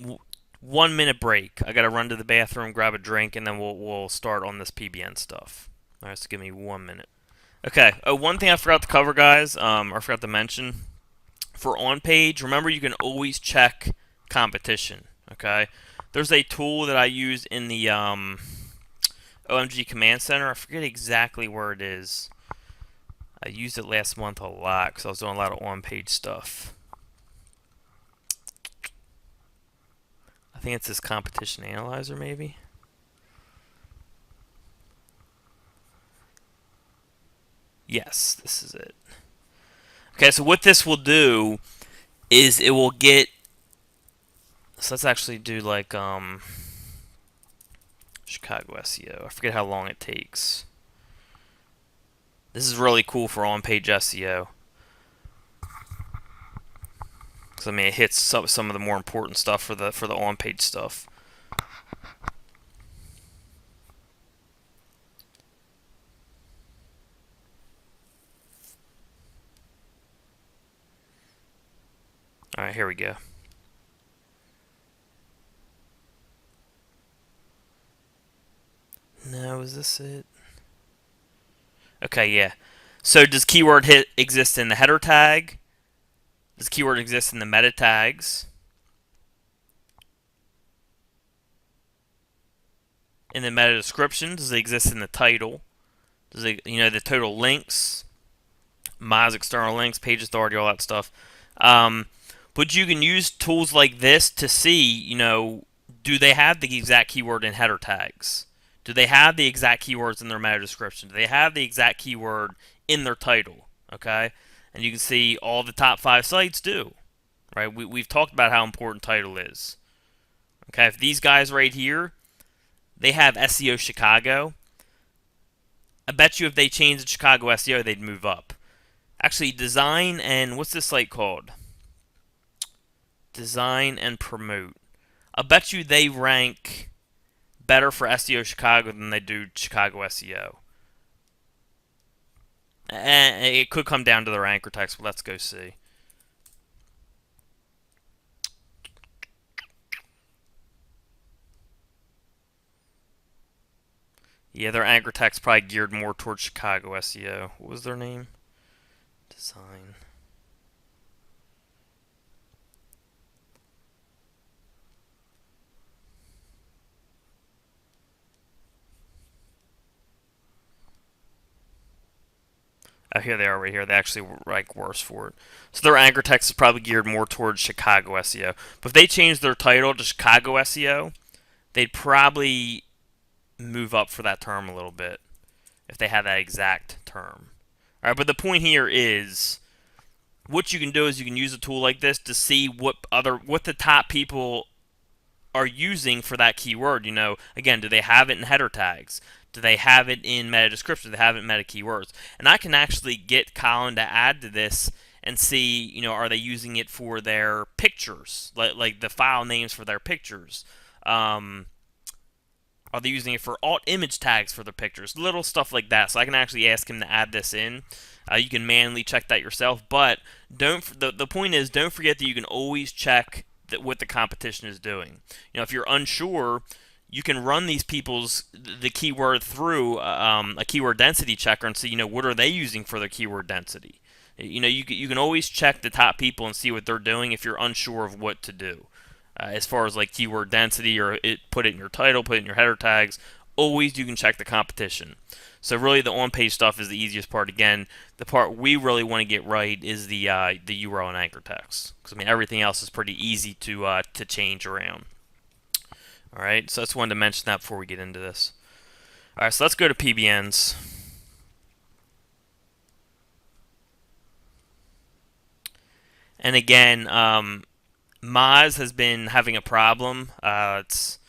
Speaker 1: 1 minute break. I gotta run to the bathroom, grab a drink, and then we'll start on this PBN stuff. All right, so give me 1 minute. Okay. One thing I forgot to cover, guys, or forgot to mention, for on page, remember you can always check competition. Okay. There's a tool that I use in the OMG Command Center. I forget exactly where it is. I used it last month a lot because I was doing a lot of on page stuff. I think it's this competition analyzer, maybe. Yes, this is it. Okay, so what this will do is it will get. So let's actually do like Chicago SEO. I forget how long it takes. This is really cool for on-page SEO. Because I mean, it hits some of the more important stuff for the on-page stuff. All right, here we go. No, is this it? Okay, yeah. So does keyword hit exist in the header tag? Does keyword exist in the meta tags? In the meta description? Does it exist in the title? Does it, the total links, Moz external links, page authority, all that stuff. But you can use tools like this to see, do they have the exact keyword in header tags? Do they have the exact keywords in their meta description? Do they have the exact keyword in their title? Okay, and you can see all the top 5 sites do. Right? We've talked about how important title is. Okay, if these guys right here, they have SEO Chicago. I bet you if they changed to Chicago SEO, they'd move up. Actually, design and what's this site called? Design and promote. I bet you they rank better for SEO Chicago than they do Chicago SEO. And it could come down to their anchor text, but let's go see. Yeah, their anchor text probably geared more towards Chicago SEO. What was their name? Design. Oh, here they are right here. They actually rank worse for it. So their anchor text is probably geared more towards Chicago SEO. But if they change their title to Chicago SEO, they'd probably move up for that term a little bit if they had that exact term. All right, but the point here is what you can do is you can use a tool like this to see what the top people are using for that keyword. Again, do they have it in header tags? Do they have it in meta description? Do they have it in meta keywords? And I can actually get Colin to add to this and see, are they using it for their pictures, like the file names for their pictures? Are they using it for alt image tags for their pictures? Little stuff like that. So I can actually ask him to add this in. You can manually check that yourself, but the point is, don't forget that you can always check what the competition is doing. If you're unsure, you can run these the keyword through a keyword density checker and see what are they using for their keyword density. You can always check the top people and see what they're doing if you're unsure of what to do. As far as like keyword density or put it in your title, put it in your header tags, always you can check the competition. So really the on-page stuff is the easiest part. Again, the part we really want to get right is the URL and anchor text. Because I mean everything else is pretty easy to change around. All right, so I just wanted to mention that before we get into this. All right, so let's go to PBNs. And again, Moz has been having a problem. It's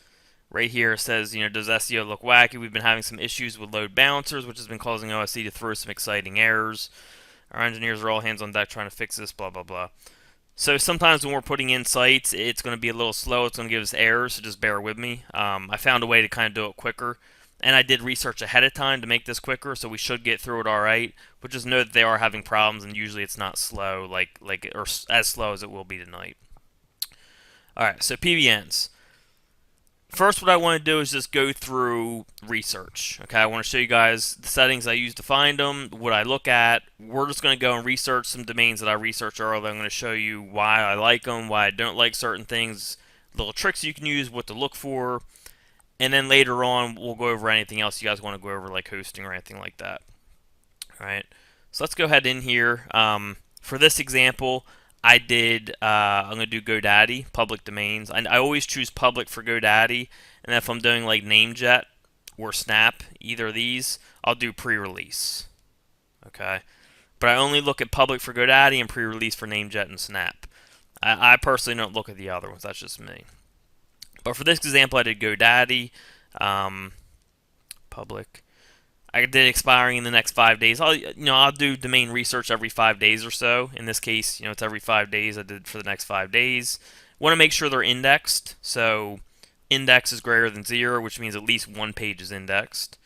Speaker 1: right here. It says, does SEO look wacky? We've been having some issues with load balancers, which has been causing OSE to throw some exciting errors. Our engineers are all hands on deck trying to fix this, blah, blah, blah. So sometimes when we're putting in sites, it's going to be a little slow. It's going to give us errors, so just bear with me. I found a way to kind of do it quicker, and I did research ahead of time to make this quicker, so we should get through it all right. But just know that they are having problems, and usually it's not slow, or as slow as it will be tonight. All right, so PBNs. First, what I want to do is just go through research. Okay, I want to show you guys the settings I use to find them, what I look at. We're just going to go and research some domains that I researched earlier. I'm going to show you why I like them, why I don't like certain things, little tricks you can use, what to look for, and then later on we'll go over anything else you guys want to go over, like hosting or anything like that. All right, so let's go ahead in here. For this example, I'm going to do GoDaddy, public domains. I always choose public for GoDaddy, and if I'm doing like Namejet or Snap, either of these, I'll do pre-release. Okay, but I only look at public for GoDaddy and pre-release for Namejet and Snap. I personally don't look at the other ones. That's just me. But for this example, I did GoDaddy, public. I did expiring in the next 5 days. I'll do domain research every 5 days or so. In this case, it's every 5 days. I did for the next 5 days. Want to make sure they're indexed. So index is greater than 0, which means at least one page is indexed.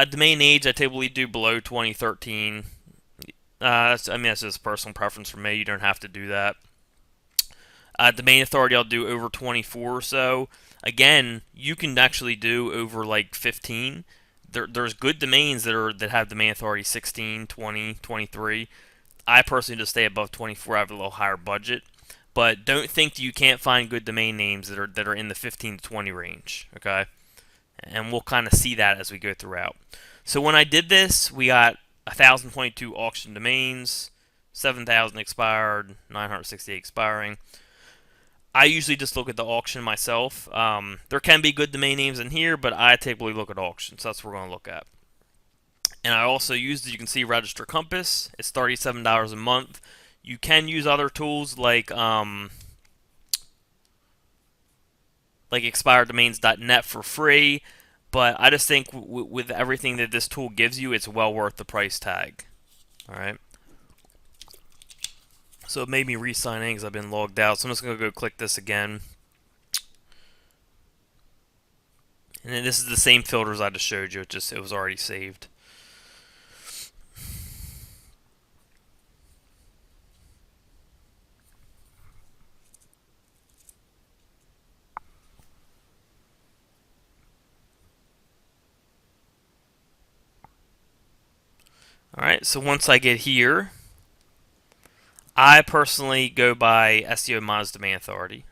Speaker 1: Domain age, I typically do below 2013. That's just personal preference for me. You don't have to do that. Domain authority, I'll do over 24 or so. Again, you can actually do over like 15. There's good domains that have domain authority 16, 20, 23. I personally just stay above 24. I have a little higher budget, but don't think that you can't find good domain names that are in the 15 to 20 range. Okay, and we'll kind of see that as we go throughout. So when I did this, we got 1,022 auction domains, 7,000 expired, 968 expiring. I usually just look at the auction myself. There can be good domain names in here, but I typically look at auctions. So that's what we're going to look at. And I also use, as you can see, Register Compass. It's $37 a month. You can use other tools like expireddomains.net for free, but I just think with everything that this tool gives you, it's well worth the price tag. All right. So it made me re-sign in because I've been logged out. So I'm just going to go click this again. And then this is the same filters I just showed you. It was already saved. Alright, so once I get here, I personally go by SEO Mods Domain Authority.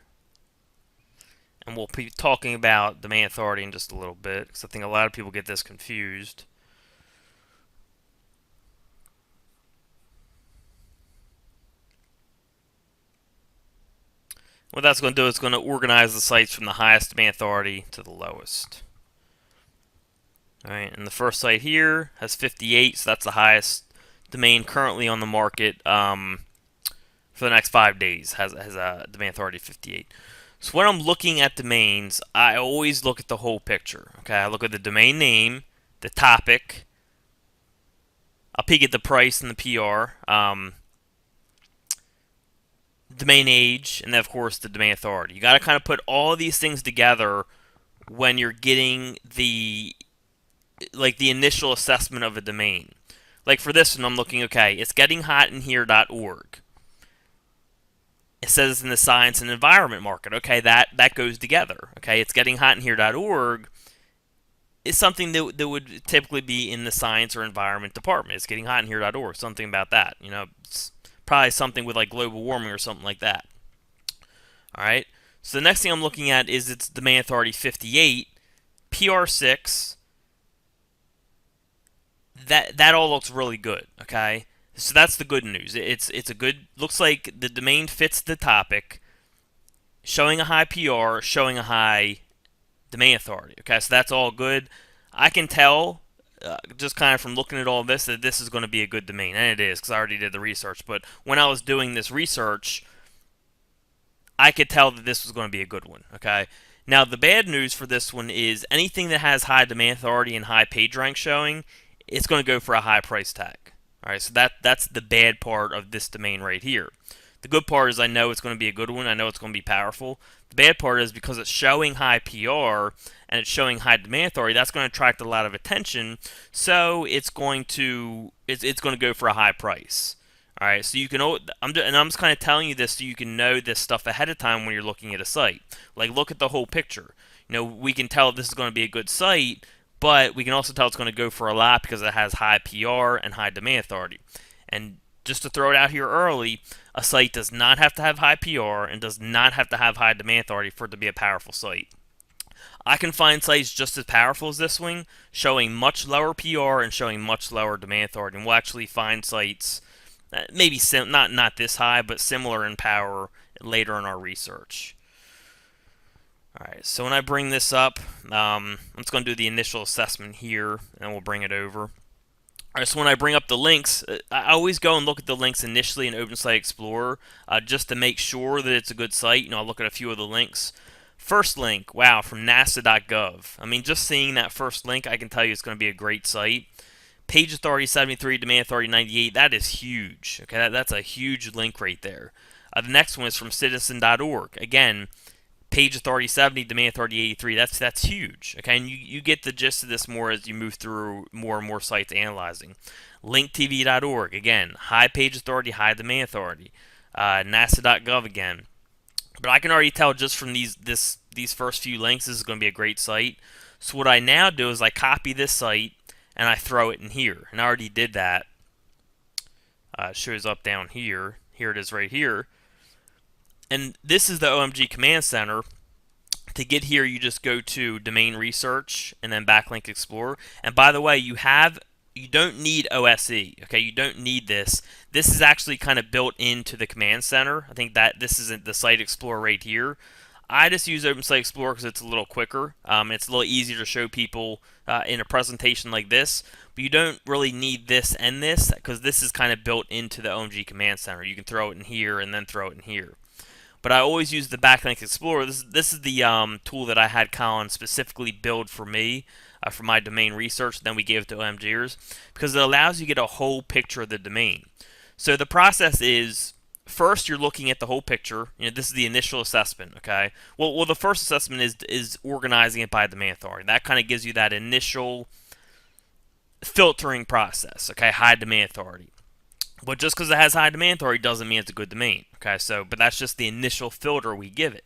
Speaker 1: And we'll be talking about domain authority in just a little bit, because I think a lot of people get this confused. What that's going to do is going to organize the sites from the highest domain authority to the lowest. Alright, and the first site here has 58, so that's the highest domain currently on the market for the next 5 days, has a domain authority of 58. So when I'm looking at domains, I always look at the whole picture. Okay, I look at the domain name, the topic, I'll peek at the price and the PR, domain age, and then of course the domain authority. You got to kind of put all these things together when you're getting the initial assessment of a domain. Like for this one, I'm looking, okay, it's gettinghotinhere.org. It says in the science and environment market. Okay, that goes together. Okay, it's gettinghotinhere.org is something that would typically be in the science or environment department. It's gettinghotinhere.org, something about that. It's probably something with like global warming or something like that. All right. So the next thing I'm looking at is its domain authority 58, PR6. That all looks really good. Okay. So that's the good news. It's a good, looks like the domain fits the topic, showing a high PR, showing a high domain authority. Okay, so that's all good. I can tell, just kind of from looking at all this, that this is going to be a good domain, and it is, because I already did the research. But when I was doing this research, I could tell that this was going to be a good one. Okay, now the bad news for this one is anything that has high domain authority and high page rank showing, it's going to go for a high price tag. All right, so that's the bad part of this domain right here. The good part is I know it's going to be a good one. I know it's going to be powerful. The bad part is because it's showing high PR and it's showing high demand authority, that's going to attract a lot of attention. So it's going to go for a high price. All right, so you can, I'm just kind of telling you this so you can know this stuff ahead of time when you're looking at a site. Like, look at the whole picture. We can tell this is going to be a good site, but we can also tell it's going to go for a lot because it has high PR and high demand authority. And just to throw it out here early, a site does not have to have high PR and does not have to have high demand authority for it to be a powerful site. I can find sites just as powerful as this one, showing much lower PR and showing much lower demand authority. And we'll actually find sites maybe not this high, but similar in power later in our research. All right, so when I bring this up, I'm just going to do the initial assessment here, and we'll bring it over. All right, so when I bring up the links, I always go and look at the links initially in OpenSite Explorer just to make sure that it's a good site. I'll look at a few of the links. First link, wow, from nasa.gov. I mean, just seeing that first link, I can tell you it's going to be a great site. Page authority 73, demand authority 98. That is huge. Okay, that's a huge link right there. The next one is from citizen.org. Again, page authority 70, demand authority 83. That's huge. Okay, and you get the gist of this more as you move through more and more sites analyzing. linktv.org. Again, high page authority, high demand authority. NASA.gov again. But I can already tell just from these first few links, this is going to be a great site. So what I now do is I copy this site and I throw it in here. And I already did that. It shows up down here. Here it is right here. And this is the OMG Command Center. To get here, you just go to Domain Research and then Backlink Explorer. And by the way, you don't need OSE. Okay, you don't need this. This is actually kind of built into the Command Center. I think that this isn't the Site Explorer right here. I just use OpenSite Explorer because it's a little quicker. It's a little easier to show people in a presentation like this. But you don't really need this and this because this is kind of built into the OMG Command Center. You can throw it in here and then throw it in here. But I always use the Backlink Explorer. This is the tool that I had Colin specifically build for me for my domain research. Then we gave it to OMGers because it allows you to get a whole picture of the domain. So the process is, first you're looking at the whole picture. This is the initial assessment. Okay. Well, the first assessment is organizing it by domain authority. That kind of gives you that initial filtering process. Okay, high demand authority. But just because it has high demand authority doesn't mean it's a good domain. Okay, but that's just the initial filter we give it.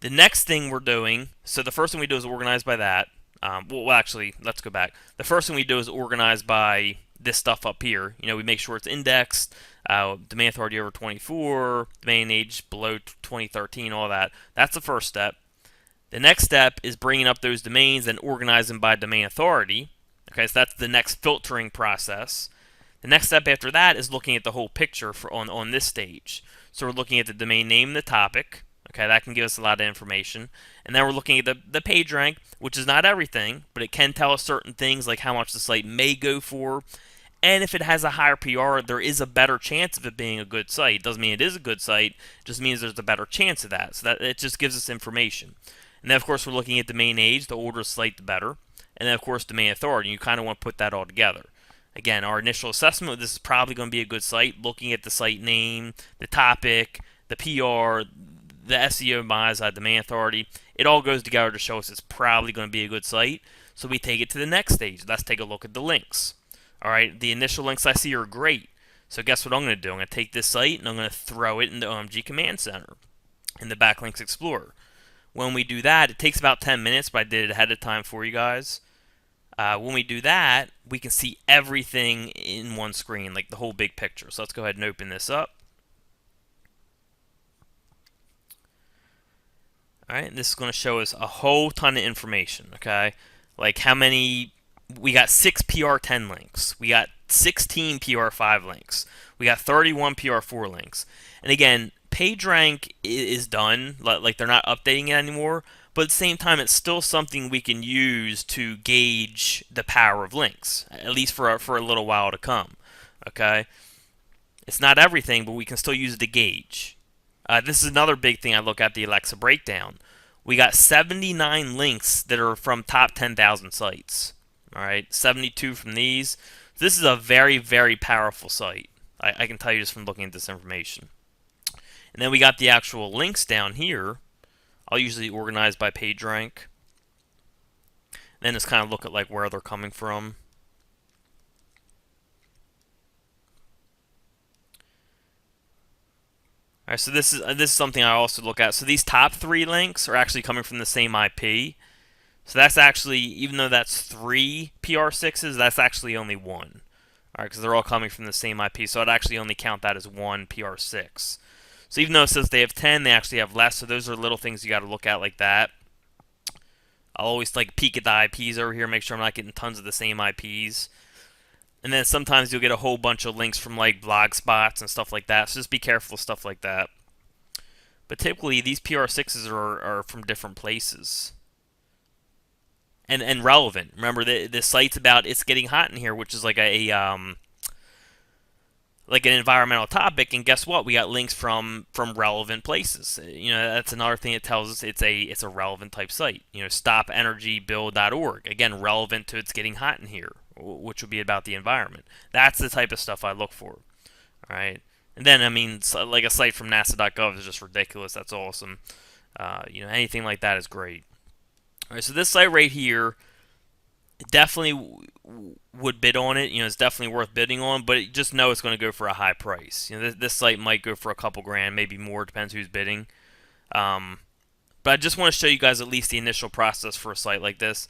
Speaker 1: The next thing we're doing, so the first thing we do is organize by that. Well, actually, let's go back. The first thing we do is organize by this stuff up here. We make sure it's indexed, domain authority over 24, domain age below 2013, all that. That's the first step. The next step is bringing up those domains and organizing by domain authority. Okay, so that's the next filtering process. The next step after that is looking at the whole picture on this stage. So we're looking at the domain name and the topic. Okay, that can give us a lot of information. And then we're looking at the page rank, which is not everything, but it can tell us certain things like how much the site may go for. And if it has a higher PR, there is a better chance of it being a good site. It doesn't mean it is a good site, it just means there's a better chance of that. So that it just gives us information. And then, of course, we're looking at domain age. The older the site, the better. And then, of course, domain authority. You kind of want to put that all together. Again, our initial assessment, this is probably going to be a good site, looking at the site name, the topic, the PR, the SEO buys, demand authority. It all goes together to show us it's probably going to be a good site. So we take it to the next stage. Let's take a look at the links. All right, the initial links I see are great. So guess what I'm going to do? I'm going to take this site and I'm going to throw it in the OMG Command Center in the Backlinks Explorer. When we do that, it takes about 10 minutes, but I did it ahead of time for you guys. When we do that, we can see everything in one screen, like the whole big picture. So let's go ahead and open this up. Alright, this is going to show us a whole ton of information, okay? Like how many, we got 6 PR10 links. We got 16 PR5 links. We got 31 PR4 links. And again, PageRank is done, like they're not updating it anymore. But at the same time, it's still something we can use to gauge the power of links, at least for a little while to come. Okay, it's not everything, but we can still use it to gauge. This is another big thing I look at, the Alexa breakdown. We got 79 links that are from top 10,000 sites. All right, 72 from these. This is a very, very powerful site. I can tell you just from looking at this information. And then we got the actual links down here. I'll usually organize by page rank. Then just kind of look at like where they're coming from. All right, so this is something I also look at. So these top 3 links are actually coming from the same IP. So that's actually, even though that's 3 PR6s, that's actually only 1. All right, because they're all coming from the same IP, so I'd actually only count that as 1 PR6. So even though it says they have 10, they actually have less. So those are little things you got to look at like that. I'll always like peek at the IPs over here, make sure I'm not getting tons of the same IPs. And then sometimes you'll get a whole bunch of links from like blog spots and stuff like that. So just be careful of stuff like that. But typically these PR6s are from different places. And relevant. Remember, the site's about it's getting hot in here, which is like like an environmental topic, and guess what? We got links from relevant places. You know, that's another thing that tells us it's a relevant type site. You know, stopenergybill.org, again, relevant to it's getting hot in here, which would be about the environment. That's the type of stuff I look for. All right, and then I mean, like a site from NASA.gov is just ridiculous. That's awesome. You know, anything like that is great. All right, so this site right here definitely would bid on it. You know, it's definitely worth bidding on, but just know it's going to go for a high price. You know, this site might go for a couple grand, maybe more, depends who's bidding. But I just want to show you guys at least the initial process for a site like this.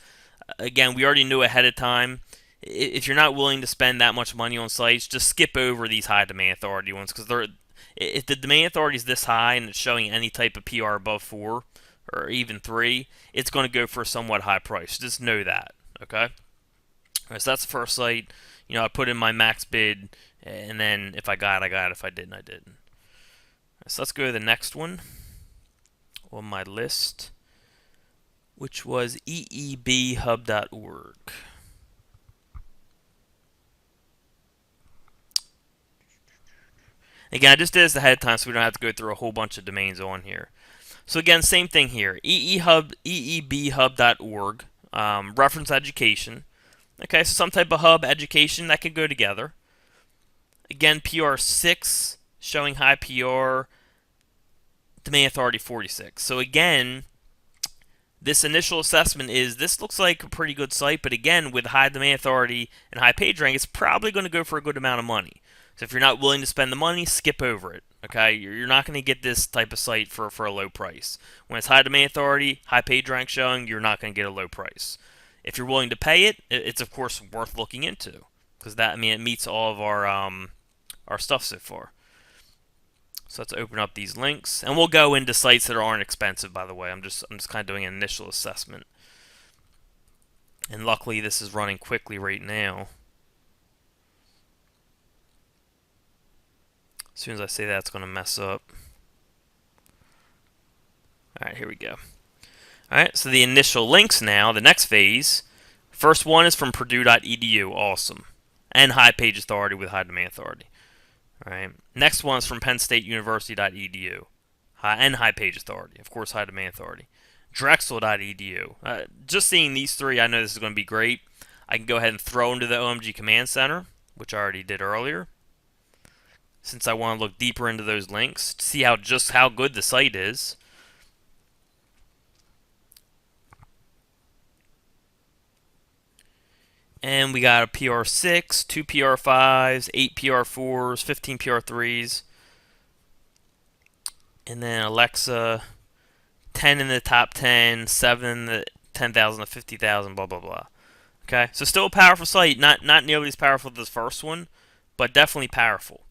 Speaker 1: Again, we already knew ahead of time. If you're not willing to spend that much money on sites, just skip over these high domain authority ones, because if the domain authority is this high and it's showing any type of PR above 4 or even 3, it's going to go for a somewhat high price. Just know that. Okay. Alright, so that's the first site. You know, I put in my max bid, and then if I got it, I got it. If I didn't, I didn't. Right, so let's go to the next one on my list, which was eebhub.org. Again, I just did this ahead of time so we don't have to go through a whole bunch of domains on here. So again, same thing here. eebhub.org, reference education. Okay, so some type of hub education that could go together. Again, PR6 showing high PR, domain authority 46. So again, this initial assessment is this looks like a pretty good site, but again, with high domain authority and high page rank, it's probably going to go for a good amount of money. So if you're not willing to spend the money, skip over it. Okay, you're not going to get this type of site for a low price. When it's high domain authority, high page rank showing, you're not going to get a low price. If you're willing to pay it, it's of course worth looking into, because that, I mean, it meets all of our stuff so far. So let's open up these links, and we'll go into sites that aren't expensive. By the way, I'm just kind of doing an initial assessment, and luckily this is running quickly right now. As soon as I say that, it's going to mess up. All right, here we go. All right, so the initial links now, the next phase. First one is from Purdue.edu, awesome, and high page authority with high domain authority. All right, next one is from PennStateUniversity.edu, and high page authority, of course, high domain authority. Drexel.edu. Just seeing these 3, I know this is going to be great. I can go ahead and throw into the OMG Command Center, which I already did earlier, since I want to look deeper into those links to see just how good the site is. And we got a PR6, 2 PR5s, 8 PR4s, 15 PR3s. And then Alexa, 10 in the top 10, 7 in the 10,000 to 50,000, blah, blah, blah. Okay, so still a powerful site. Not nearly as powerful as the first one, but definitely powerful.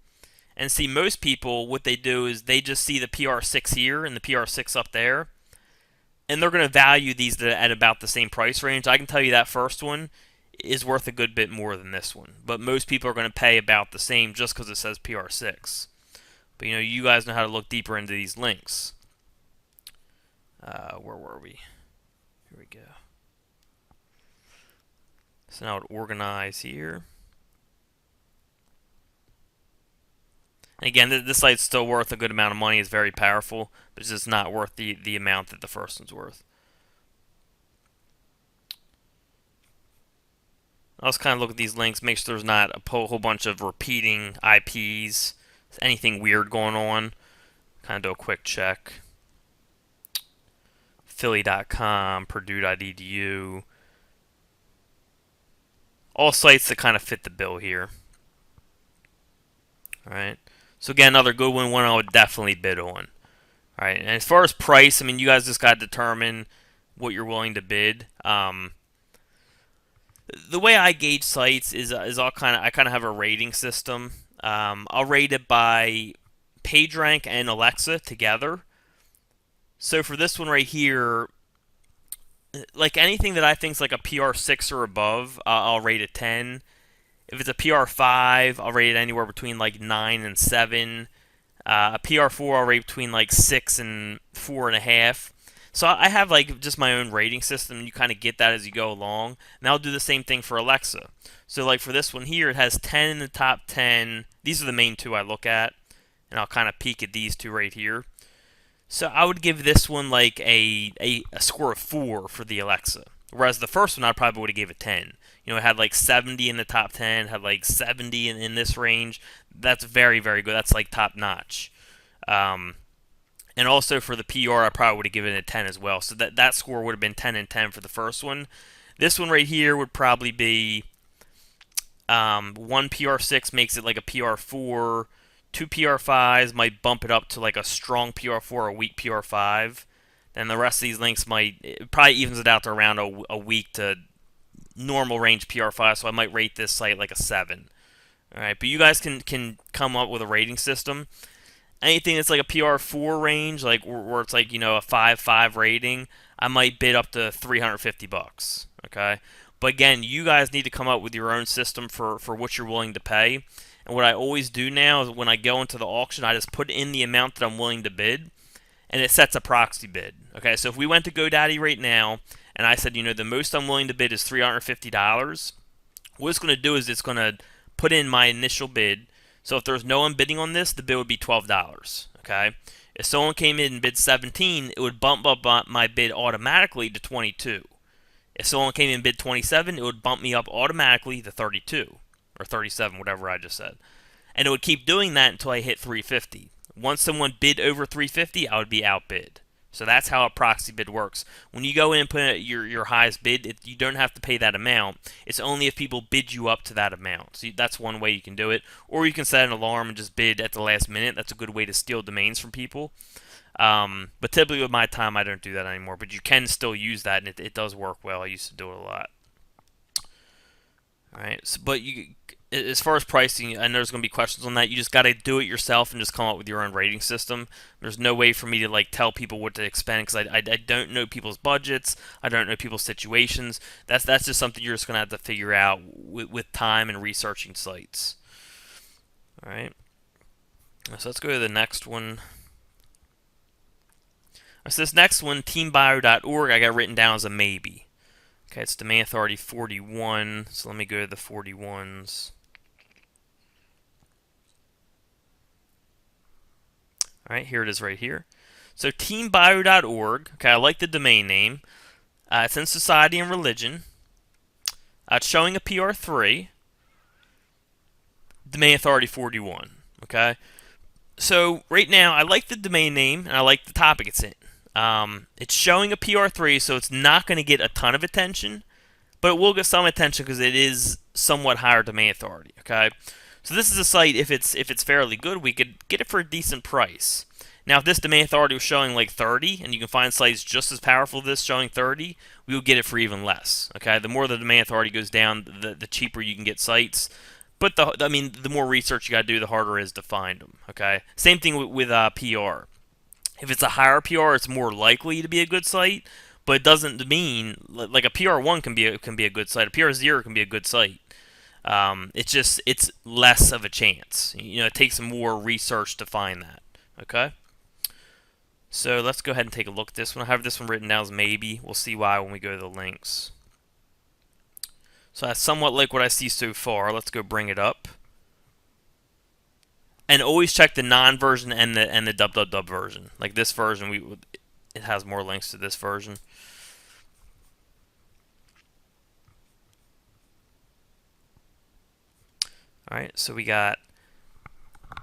Speaker 1: And see, most people, what they do is they just see the PR6 here and the PR6 up there, and they're going to value these at about the same price range. I can tell you that first one is worth a good bit more than this one, but most people are going to pay about the same just because it says PR6. But you know, you guys know how to look deeper into these links. Where were we? Here we go. So now it organize here. And again, this site's still worth a good amount of money. It's very powerful, but it's just not worth the amount that the first one's worth. I'll just kind of look at these links, make sure there's not a whole bunch of repeating IPs, anything weird going on. Kind of do a quick check. Philly.com, Purdue.edu. All sites that kind of fit the bill here. All right. So again, another good one I would definitely bid on. All right. And as far as price, I mean, you guys just got to determine what you're willing to bid. The way I gauge sites is all I kind of have a rating system. I'll rate it by PageRank and Alexa together. So for this one right here, like anything that I think is like a PR6 or above, I'll rate it 10. If it's a PR5, I'll rate it anywhere between like 9 and 7. A PR4, I'll rate between like 6 and 4.5. So I have like just my own rating system. You kind of get that as you go along. And I'll do the same thing for Alexa. So like for this one here, it has 10 in the top 10. These are the main two I look at. And I'll kind of peek at these two right here. So I would give this one like a score of 4 for the Alexa. Whereas the first one I probably would have gave it 10. You know, it had like 70 in the top 10, had like 70 in this range. That's very, very good. That's like top notch. And also for the PR, I probably would have given it a 10 as well. So that score would have been 10 and 10 for the first one. This one right here would probably be one PR6 makes it like a PR4. Two PR5s might bump it up to like a strong PR4 or a weak PR5. Then the rest of these links it probably evens it out to around a weak to normal range PR5. So I might rate this site like a 7. All right, but you guys can come up with a rating system. Anything that's like a PR4 range, like where it's like, you know, a 5.5 rating, I might bid up to $350. Okay, but again, you guys need to come up with your own system for what you're willing to pay. And what I always do now is when I go into the auction, I just put in the amount that I'm willing to bid, and it sets a proxy bid. Okay, so if we went to GoDaddy right now, and I said, you know, the most I'm willing to bid is $350, what it's going to do is it's going to put in my initial bid. So if there's no one bidding on this, the bid would be $12. Okay, if someone came in and bid 17, it would bump up my bid automatically to 22. If someone came in and bid 27, it would bump me up automatically to 32 or 37, whatever I just said. And it would keep doing that until I hit 350. Once someone bid over 350, I would be outbid. So that's how a proxy bid works. When you go in and put your highest bid, you don't have to pay that amount. It's only if people bid you up to that amount. So that's one way you can do it. Or you can set an alarm and just bid at the last minute. That's a good way to steal domains from people. But typically with my time, I don't do that anymore. But you can still use that, and it does work well. I used to do it a lot. All right, so, but as far as pricing, I know there's going to be questions on that. You just got to do it yourself and just come up with your own rating system. There's no way for me to like tell people what to expend because I don't know people's budgets. I don't know people's situations. That's just something you're just going to have to figure out with time and researching sites. All right, so let's go to the next one. So this next one, teambio.org, I got written down as a maybe. Okay, it's Domain Authority 41, so let me go to the 41s. Alright, here it is right here. So teambio.org, okay, I like the domain name. It's in Society and Religion. It's showing a PR3. Domain Authority 41, okay? So right now, I like the domain name, and I like the topic it's in. It's showing a PR3, so it's not going to get a ton of attention, but it will get some attention because it is somewhat higher domain authority. Okay, so this is a site. If it's fairly good, we could get it for a decent price. Now, if this domain authority was showing like 30, and you can find sites just as powerful as this showing 30, we will get it for even less. Okay, the more the domain authority goes down, the cheaper you can get sites. But the more research you got to do, the harder it is to find them. Okay, same thing with PR. If it's a higher PR, it's more likely to be a good site, but it doesn't mean like a PR1 can be a good site. A PR0 can be a good site. It's less of a chance. You know, it takes more research to find that. Okay. So let's go ahead and take a look at this one. I have this one written down as maybe. We'll see why when we go to the links. So that's somewhat like what I see so far. Let's go bring it up. And always check the non-version and the dub version. Like this version, it has more links to this version. All right, so we got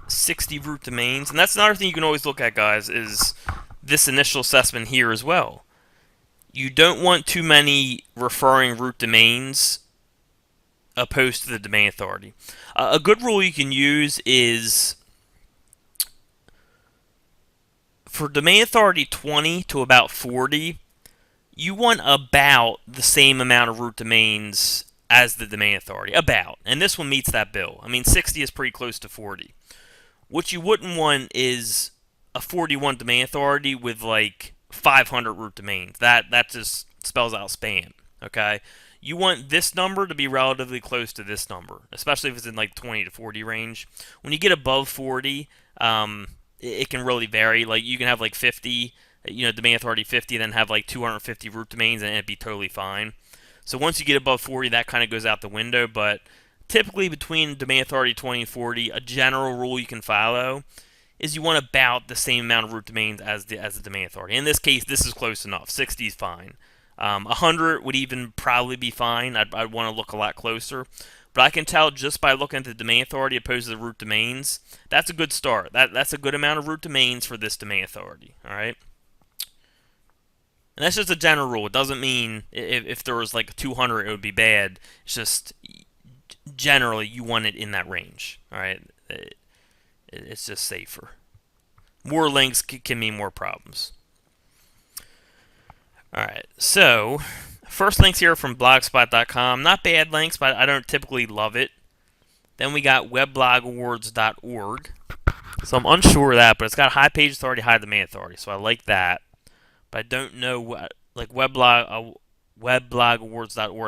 Speaker 1: 60 root domains. And that's another thing you can always look at, guys, is this initial assessment here as well. You don't want too many referring root domains opposed to the domain authority. A good rule you can use is for domain authority 20 to about 40, you want about the same amount of root domains as the domain authority. About. And this one meets that bill. I mean, 60 is pretty close to 40. What you wouldn't want is a 41 domain authority with like 500 root domains. That just spells out spam. Okay? You want this number to be relatively close to this number, especially if it's in like 20 to 40 range. When you get above 40, it can really vary. Like you can have like 50, domain authority 50, then have like 250 root domains, and it'd be totally fine. So once you get above 40, that kind of goes out the window. But typically between domain authority 20 and 40, a general rule you can follow is you want about the same amount of root domains as the domain authority. In this case, this is close enough. 60 is fine. 100 would even probably be fine. I'd want to look a lot closer. But I can tell just by looking at the domain authority opposed to the root domains, that's a good start. That's a good amount of root domains for this domain authority. All right. And that's just a general rule. It doesn't mean if there was like 200, it would be bad. It's just generally you want it in that range. All right. It's just safer. More links can mean more problems. Alright, so first links here from blogspot.com. Not bad links, but I don't typically love it. Then we got weblogawards.org. So I'm unsure of that, but it's got high page authority, high domain authority. So I like that. But I don't know what, like weblogawards.org,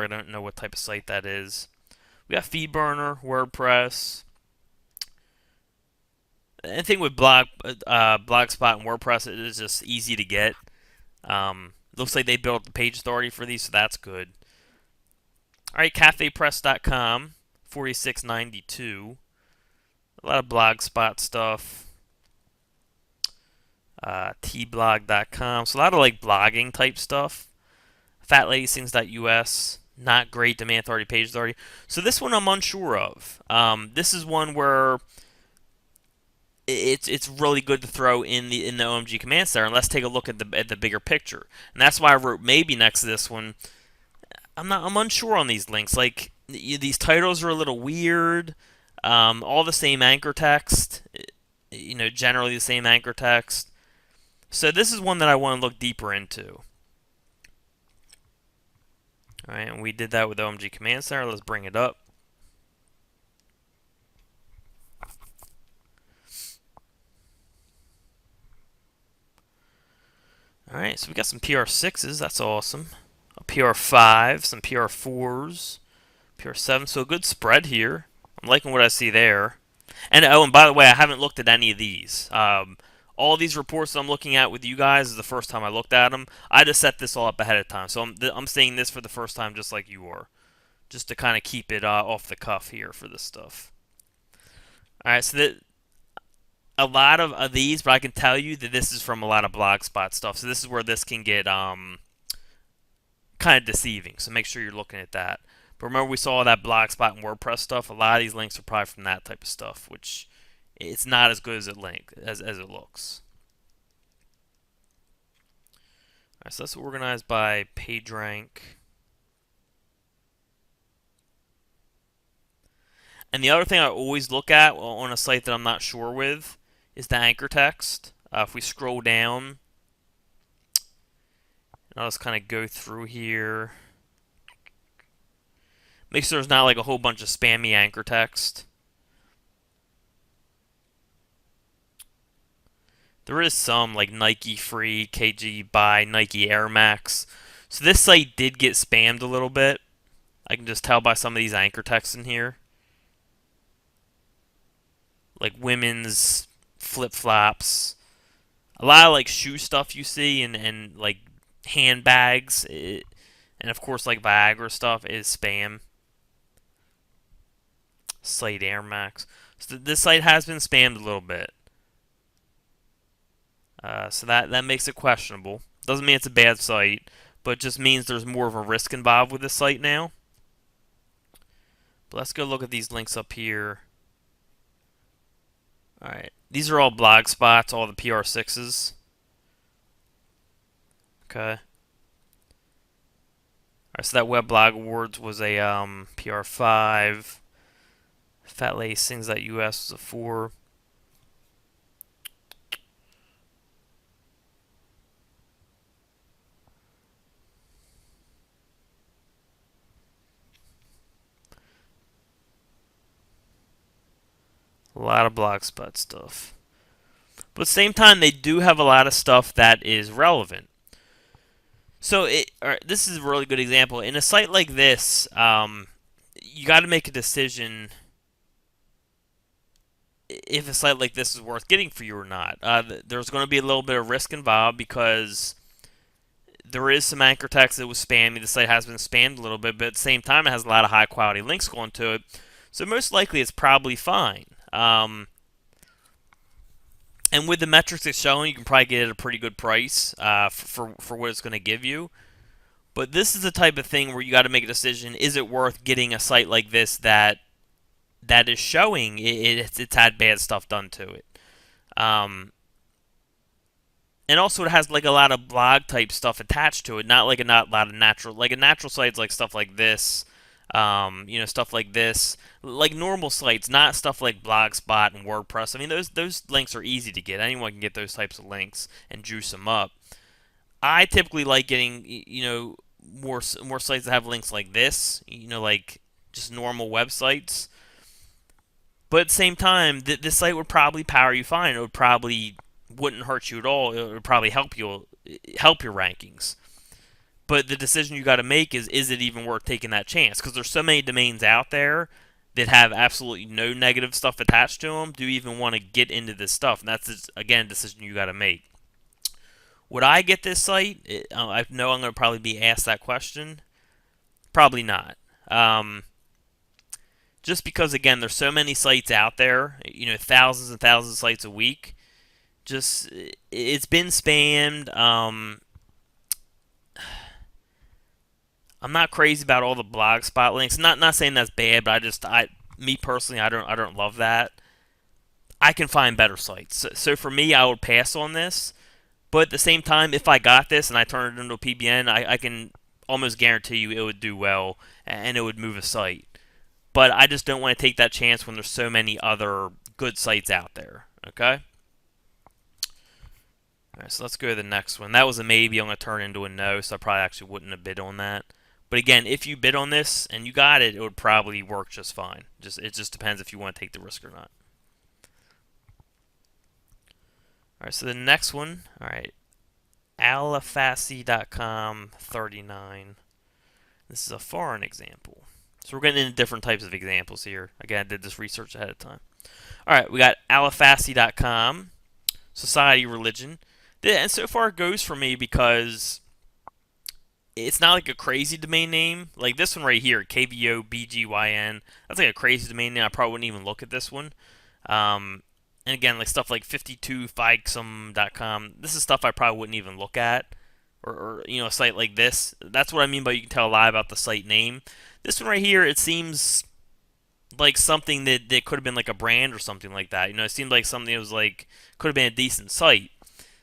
Speaker 1: I don't know what type of site that is. We got FeedBurner, WordPress. Anything with Blogspot and WordPress, it is just easy to get. Looks like they built the page authority for these, so that's good. Alright, cafepress.com, 4692. A lot of Blogspot stuff. tblog.com, so a lot of like blogging type stuff. fatladythings.us, not great domain authority, page authority. So this one I'm unsure of. This is one where it's really good to throw in the OMG command center, and let's take a look at the bigger picture. And that's why I wrote maybe next to this one. I'm unsure on these links. Like these titles are a little weird. All the same anchor text. Generally the same anchor text. So this is one that I want to look deeper into. All right, and we did that with OMG command center. Let's bring it up. Alright, so we got some PR6s, that's awesome. A PR5, some PR4s, PR7, so a good spread here. I'm liking what I see there. And and by the way, I haven't looked at any of these. All these reports that I'm looking at with you guys is the first time I looked at them. I just set this all up ahead of time, so I'm saying this for the first time just like you are. Just to kind of keep it off the cuff here for this stuff. Alright, so a lot of these, but I can tell you that this is from a lot of Blogspot stuff. So this is where this can get kind of deceiving. So make sure you're looking at that. But remember, we saw that Blogspot and WordPress stuff. A lot of these links are probably from that type of stuff, which it's not as good as it looks. All right, so that's organized by PageRank. And the other thing I always look at on a site that I'm not sure with is the anchor text. If we scroll down, I'll just kind of go through here. Make sure there's not like a whole bunch of spammy anchor text. There is some like Nike free, KG buy, Nike Air Max. So this site did get spammed a little bit. I can just tell by some of these anchor texts in here. Like women's flip-flops. A lot of like shoe stuff you see and like handbags. And of course like Viagra stuff is spam. Site Air Max. So this site has been spammed a little bit. So that makes it questionable. Doesn't mean it's a bad site, but it just means there's more of a risk involved with this site now. But let's go look at these links up here. All right, these are all blog spots, all the PR6s. Okay. All right, so that Web Blog Awards was a PR5. Fat Lady Sings That US was a 4. A lot of Blogspot stuff. But at the same time, they do have a lot of stuff that is relevant. So this is a really good example. In a site like this, you got to make a decision if a site like this is worth getting for you or not. There's going to be a little bit of risk involved because there is some anchor text that was spammy. The site has been spammed a little bit, but at the same time, it has a lot of high quality links going to it. So most likely, it's probably fine. And with the metrics it's showing, you can probably get it at a pretty good price for what it's going to give you. But this is the type of thing where you got to make a decision: is it worth getting a site like this that is showing it's had bad stuff done to it? And also, it has like a lot of blog type stuff attached to it, not like a lot of natural, like a natural sites, like stuff like this. Stuff like this, like normal sites, not stuff like Blogspot and WordPress. I mean, those links are easy to get. Anyone can get those types of links and juice them up. I typically like getting, more sites that have links like this, like just normal websites. But at the same time, this site would probably power you fine. It would probably wouldn't hurt you at all. It would probably help your rankings. But the decision you got to make is it even worth taking that chance? Because there's so many domains out there that have absolutely no negative stuff attached to them. Do you even want to get into this stuff? And that's, again, a decision you got to make. Would I get this site? I know I'm going to probably be asked that question. Probably not. Just because, again, there's so many sites out there, thousands and thousands of sites a week. Just, it's been spammed. I'm not crazy about all the Blogspot links. Not saying that's bad, but me personally, I don't love that. I can find better sites. So for me, I would pass on this. But at the same time, if I got this and I turned it into a PBN, I can almost guarantee you it would do well and it would move a site. But I just don't want to take that chance when there's so many other good sites out there. Okay? Alright, so let's go to the next one. That was a maybe. I'm going to turn into a no, so I probably actually wouldn't have bid on that. But again, if you bid on this and you got it, it would probably work just fine. It just depends if you want to take the risk or not. Alright, so the next one, alright, alafasi.com 39. This is a foreign example. So we're getting into different types of examples here. Again, I did this research ahead of time. Alright, we got alafasi.com, society, religion. And so far it goes for me because it's not like a crazy domain name. Like this one right here, KVOBGYN. That's like a crazy domain name. I probably wouldn't even look at this one. And again, like stuff like 52fikesum.com. This is stuff I probably wouldn't even look at. Or a site like this. That's what I mean by you can tell a lot about the site name. This one right here, it seems like something that could have been like a brand or something like that. It seemed like something that was like, could have been a decent site.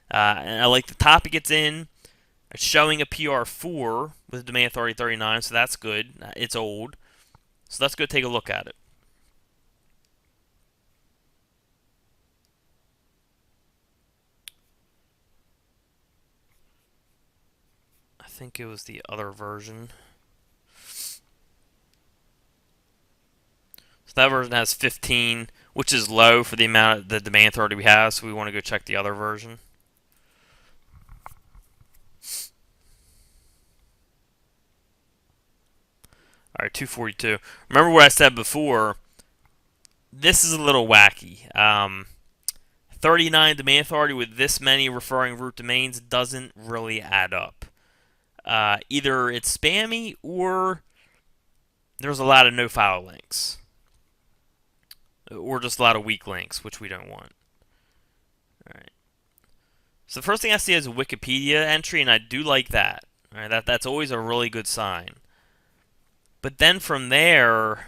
Speaker 1: And I like the topic it's in. It's showing a PR4 with domain authority 39, so that's good. It's old. So let's go take a look at it. I think it was the other version. So that version has 15, which is low for the amount of the domain authority we have, so we want to go check the other version. Alright, 242. Remember what I said before. This is a little wacky. 39 domain authority with this many referring root domains doesn't really add up. Either it's spammy or there's a lot of no-file links. Or just a lot of weak links, which we don't want. Alright. So the first thing I see is a Wikipedia entry, and I do like that. Alright, that's always a really good sign. But then from there,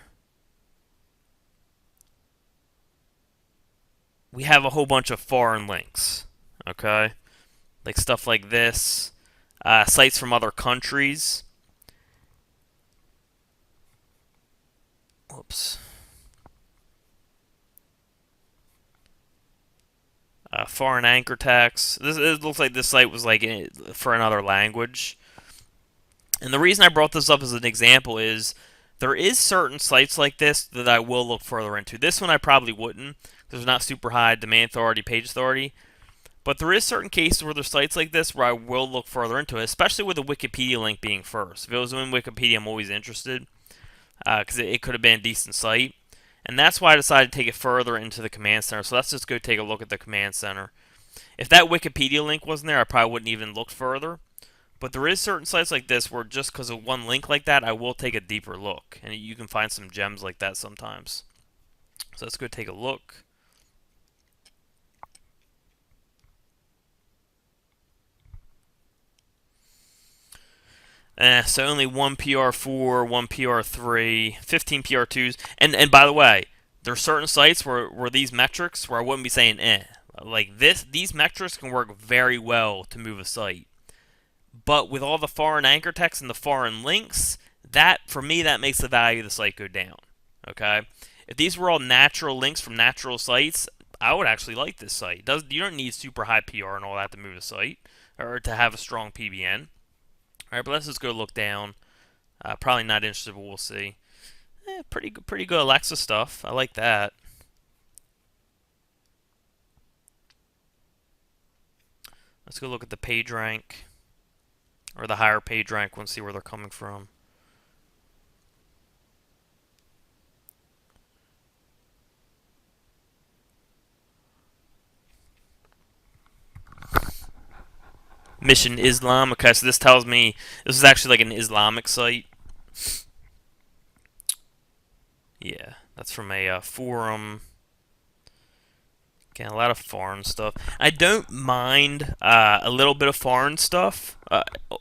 Speaker 1: we have a whole bunch of foreign links. Okay, like stuff like this, sites from other countries. Whoops. Foreign anchor text. It looks like this site was like for another language. And the reason I brought this up as an example is there is certain sites like this that I will look further into. This one I probably wouldn't. There's not super high domain authority, page authority. But there is certain cases where there's sites like this where I will look further into it, especially with the Wikipedia link being first. If it was in Wikipedia, I'm always interested because it could have been a decent site. And that's why I decided to take it further into the command center. So let's just go take a look at the command center. If that Wikipedia link wasn't there, I probably wouldn't even look further. But there is certain sites like this where just because of one link like that, I will take a deeper look. And you can find some gems like that sometimes. So let's go take a look. So only one PR4, one PR3, 15 PR2s. And by the way, there are certain sites where these metrics where I wouldn't be saying Like these metrics can work very well to move a site. But with all the foreign anchor text and the foreign links, that for me that makes the value of the site go down. Okay? If these were all natural links from natural sites, I would actually like this site. You don't need super high PR and all that to move a site or to have a strong PBN. Alright, but let's just go look down. Probably not interested, but we'll see. Pretty good Alexa stuff. I like that. Let's go look at the page rank. Or the higher page rank and see where they're coming from. Mission Islam. Okay, so this tells me this is actually like an Islamic site. Yeah, that's from a forum. Again, a lot of foreign stuff. I don't mind a little bit of foreign stuff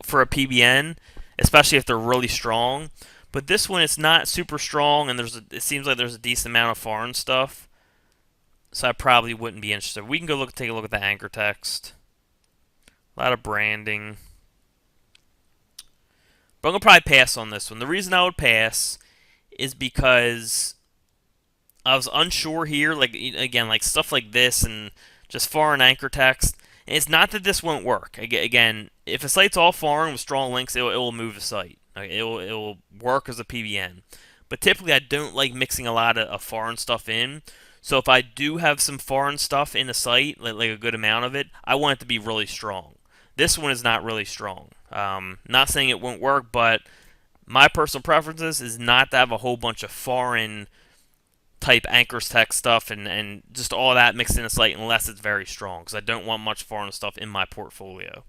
Speaker 1: for a PBN, especially if they're really strong. But this one, it's not super strong, and it seems like there's a decent amount of foreign stuff. So I probably wouldn't be interested. We can go take a look at the anchor text. A lot of branding. But I'm going to probably pass on this one. The reason I would pass is because I was unsure here. Like, again, like stuff like this and just foreign anchor text. And it's not that this won't work. Again, if a site's all foreign with strong links, it will move the site. It will work as a PBN. But typically, I don't like mixing a lot of foreign stuff in. So if I do have some foreign stuff in a site, like a good amount of it, I want it to be really strong. This one is not really strong. Not saying it won't work, but my personal preferences is not to have a whole bunch of foreign type anchors text stuff and just all that mixed in a site unless it's very strong, because I don't want much foreign stuff in my portfolio.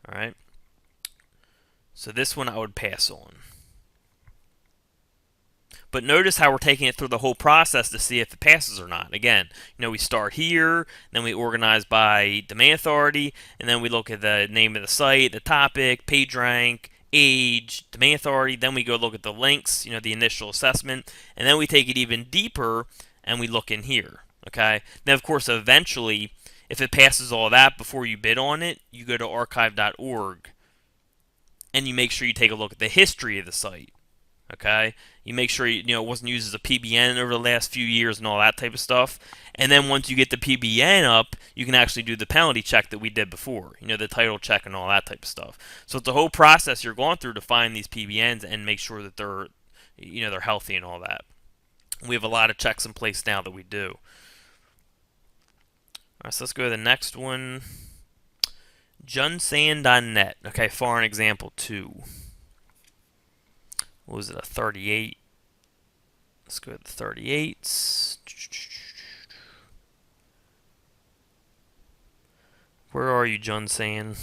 Speaker 1: Alright. So this one I would pass on. But notice how we're taking it through the whole process to see if it passes or not. Again, we start here, then we organize by domain authority, and then we look at the name of the site, the topic, page rank, age, domain authority, then we go look at the links, the initial assessment, and then we take it even deeper and we look in here. Okay? Then of course eventually, if it passes all that before you bid on it, you go to archive.org and you make sure you take a look at the history of the site. Okay, you make sure it wasn't used as a PBN over the last few years and all that type of stuff. And then once you get the PBN up, you can actually do the penalty check that we did before. The title check and all that type of stuff. So it's a whole process you're going through to find these PBNs and make sure that they're healthy and all that. We have a lot of checks in place now that we do. All right, so let's go to the next one. Junsan.net. Okay, foreign example 2. What was it, a 38? Let's go to the 38s. Where are you, Junsan?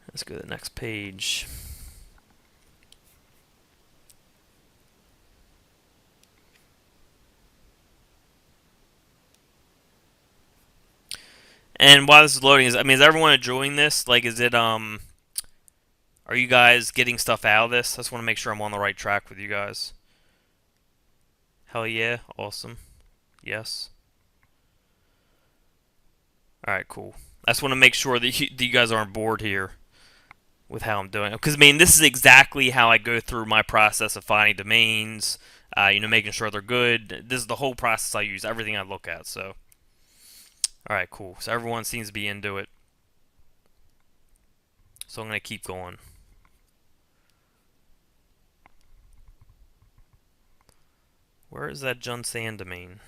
Speaker 1: Let's go to the next page. And while this is loading, is everyone enjoying this? Like, is it Are you guys getting stuff out of this? I just want to make sure I'm on the right track with you guys. Hell yeah, awesome. Yes. Alright, cool. I just want to make sure that you guys aren't bored here with how I'm doing it. Because, I mean, this is exactly how I go through my process of finding domains, making sure they're good. This is the whole process I use, everything I look at, so. Alright, cool. So everyone seems to be into it. So I'm going to keep going. Where is that John Sand domain?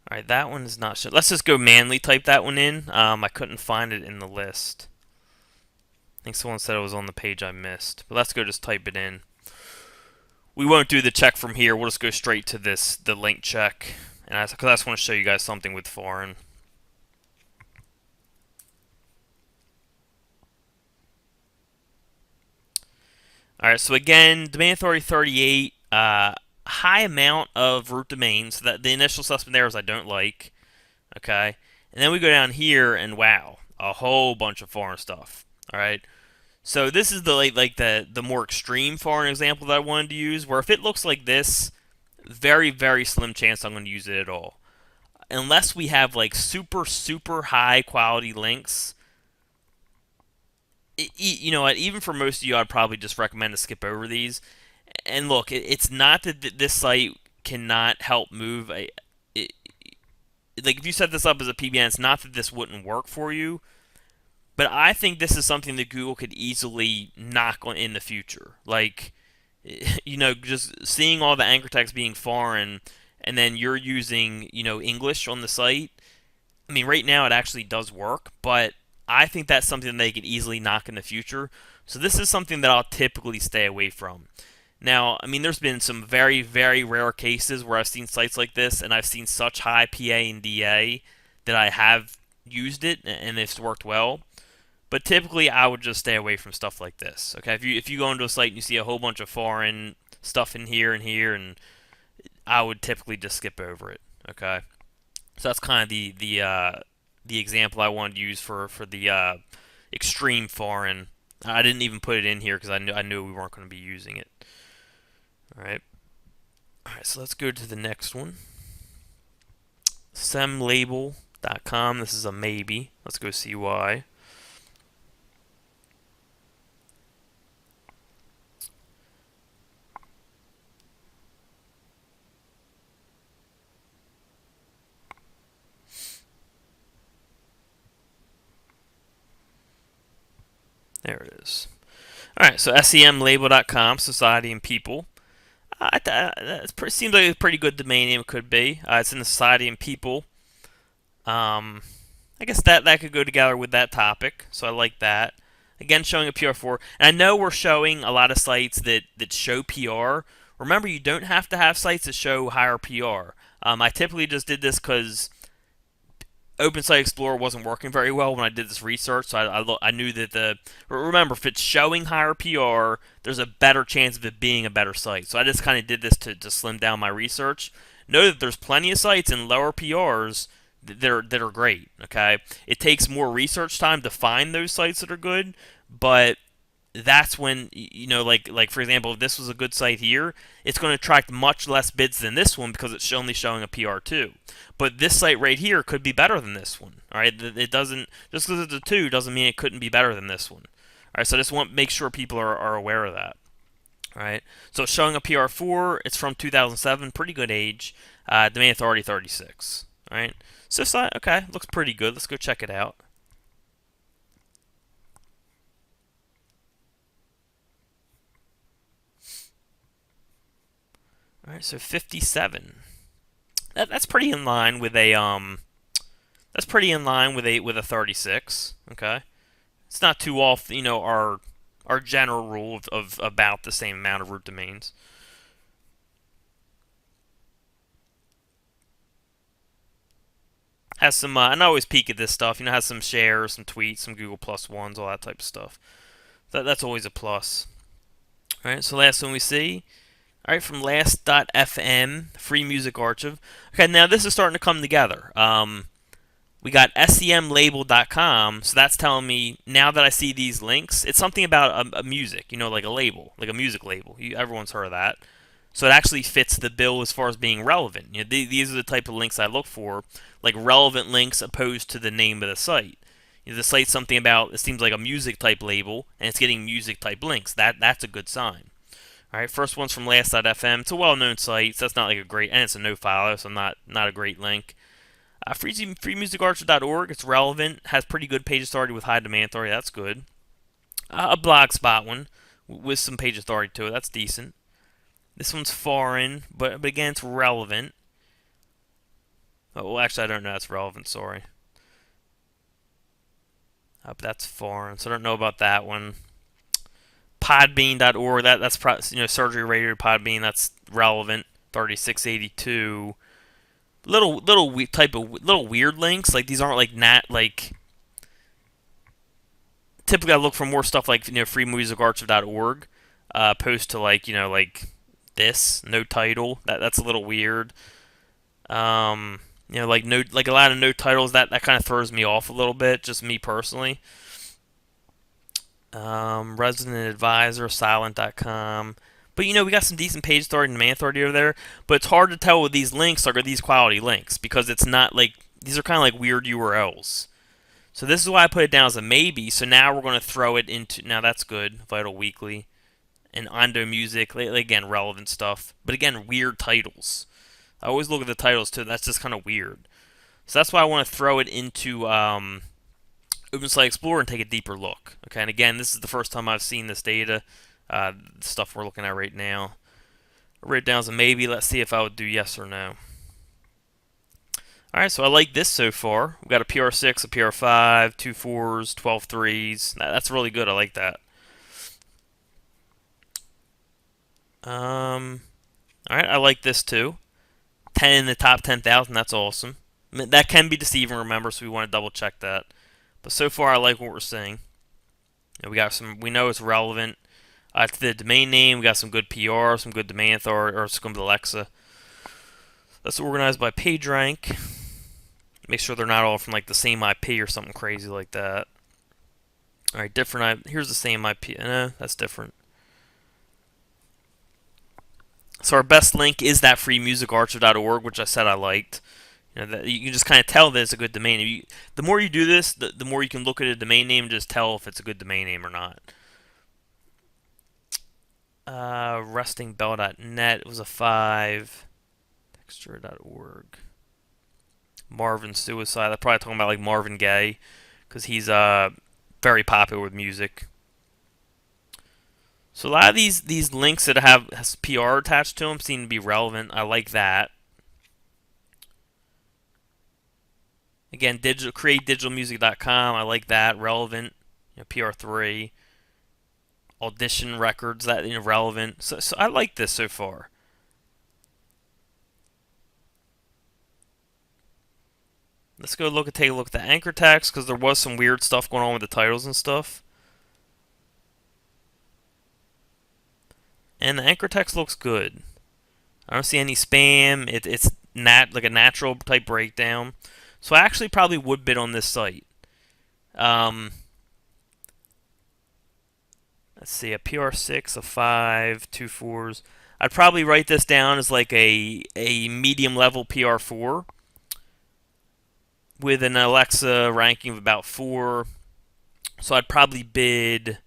Speaker 1: Alright, that one is not... Let's just go manually type that one in. I couldn't find it in the list. I think someone said it was on the page I missed. But let's go just type it in. We won't do the check from here. We'll just go straight to the link check. And I just want to show you guys something with foreign. Alright, so again, domain authority 38, high amount of root domains. So that the initial assessment there is I don't like. Okay, and then we go down here and wow, a whole bunch of foreign stuff. Alright. So this is the the more extreme foreign example that I wanted to use, where if it looks like this, very, very slim chance I'm going to use it at all. Unless we have like super, super high quality links. You know what? Even for most of you, I'd probably just recommend to skip over these. And look, it's not that this site cannot help move. Like if you set this up as a PBN, it's not that this wouldn't work for you. But I think this is something that Google could easily knock on in the future. Like, just seeing all the anchor text being foreign, and then you're using, English on the site. I mean, right now it actually does work, but I think that's something they could easily knock in the future. So this is something that I'll typically stay away from. Now, I mean, there's been some very, very rare cases where I've seen sites like this, and I've seen such high PA and DA that I have used it, and it's worked well. But typically, I would just stay away from stuff like this. Okay, if you go into a site and you see a whole bunch of foreign stuff in here and here, and I would typically just skip over it. Okay, so that's kind of the example I wanted to use for the extreme foreign. I didn't even put it in here because I knew we weren't going to be using it. All right, so let's go to the next one. semlabel.com. This is a maybe. Let's go see why. There it is. Alright, so semlabel.com, Society and People. Seems like a pretty good domain name. It could be. It's in the Society and People. I guess that could go together with that topic, so I like that. Again, showing a PR4. And I know we're showing a lot of sites that show PR. Remember, you don't have to have sites that show higher PR. I typically just did this because Open Site Explorer wasn't working very well when I did this research, so I knew that remember, if it's showing higher PR, there's a better chance of it being a better site. So I just kind of did this to slim down my research. Know that there's plenty of sites in lower PRs that are great. Okay, it takes more research time to find those sites that are good, but that's when, like for example, if this was a good site here, it's going to attract much less bids than this one because it's only showing a PR2. But this site right here could be better than this one. All right, it doesn't, just because it's a 2 doesn't mean it couldn't be better than this one. All right, so I just want to make sure people are aware of that. All right, so it's showing a PR4. It's from 2007, pretty good age. Domain authority 36. All right, so okay, looks pretty good. Let's go check it out. All right, so 57. That's pretty in line with a That's pretty in line with a 36. Okay, it's not too off. Our general rule of about the same amount of root domains. Has some, and I always peek at this stuff. Has some shares, some tweets, some Google Plus ones, all that type of stuff. That's always a plus. All right, so last one we see. All right, from last.fm, free music archive. Okay, now this is starting to come together. We got semlabel.com, so that's telling me now that I see these links, it's something about a music, like a label, like a music label. Everyone's heard of that. So it actually fits the bill as far as being relevant. These are the type of links I look for, like relevant links opposed to the name of the site. The site's something about, it seems like a music type label, and it's getting music type links. That's a good sign. All right, first one's from last.fm. It's a well-known site, so that's not like a great, and it's a no-follow, so not a great link. Freemusicarcher.org, it's relevant, has pretty good page authority with high demand authority, that's good. A blogspot one with some page authority to it, that's decent. This one's foreign, but again, it's relevant. Oh, well, actually, I don't know, it's relevant, sorry. But that's foreign, so I don't know about that one. Podbean.org, that's surgery rated Podbean, that's relevant. 3682. Little weird links. Like these aren't like typically I look for more stuff like freemusicarchive.org opposed to like this no title. That's a little weird. Like a lot of no titles that kind of throws me off a little bit. Just me personally. Resident Advisor, Silent.com. But we got some decent page authority and demand authority over there. But it's hard to tell with these links are these quality links because it's not like these are kind of like weird URLs. So this is why I put it down as a maybe. So now we're going to throw it into, now that's good, Vital Weekly and Ondo Music. Again, relevant stuff. But again, weird titles. I always look at the titles too. That's just kind of weird. So that's why I want to throw it into OpenSite Explorer and take a deeper look. Okay, and again, this is the first time I've seen this data. The stuff we're looking at right now. I wrote it down as a maybe. Let's see if I would do yes or no. Alright, so I like this so far. We've got a PR6, a PR5, 2 4s, 12 3s. That's really good. I like that. Alright, I like this too. 10 in the top 10,000. That's awesome. I mean, that can be deceiving, remember, so we want to double check that. But so far, I like what we're seeing. We know it's relevant. To the domain name, we got some good PR, some good domain authority, or it's going to be Alexa. That's organized by PageRank. Make sure they're not all from like the same IP or something crazy like that. All right, different. Here's the same IP. No, that's different. So our best link is that freemusicarchive.org, which I said I liked. That you can just kind of tell that it's a good domain name. The more you do this, the more you can look at a domain name and just tell if it's a good domain name or not. Restingbell.net was a 5. Texture.org. Marvin Suicide. They're probably talking about like Marvin Gaye because he's very popular with music. So a lot of these links that has PR attached to them seem to be relevant. I like that. Again, createdigitalmusic.com. I like that. Relevant. PR3. Audition records, that relevant. So I like this so far. Let's go take a look at the anchor text because there was some weird stuff going on with the titles and stuff. And the anchor text looks good. I don't see any spam. It's like a natural type breakdown. So I actually probably would bid on this site. Let's see, a PR6, a 5, 2 4s. I'd probably write this down as like a medium level PR4 with an Alexa ranking of about 4. So I'd probably bid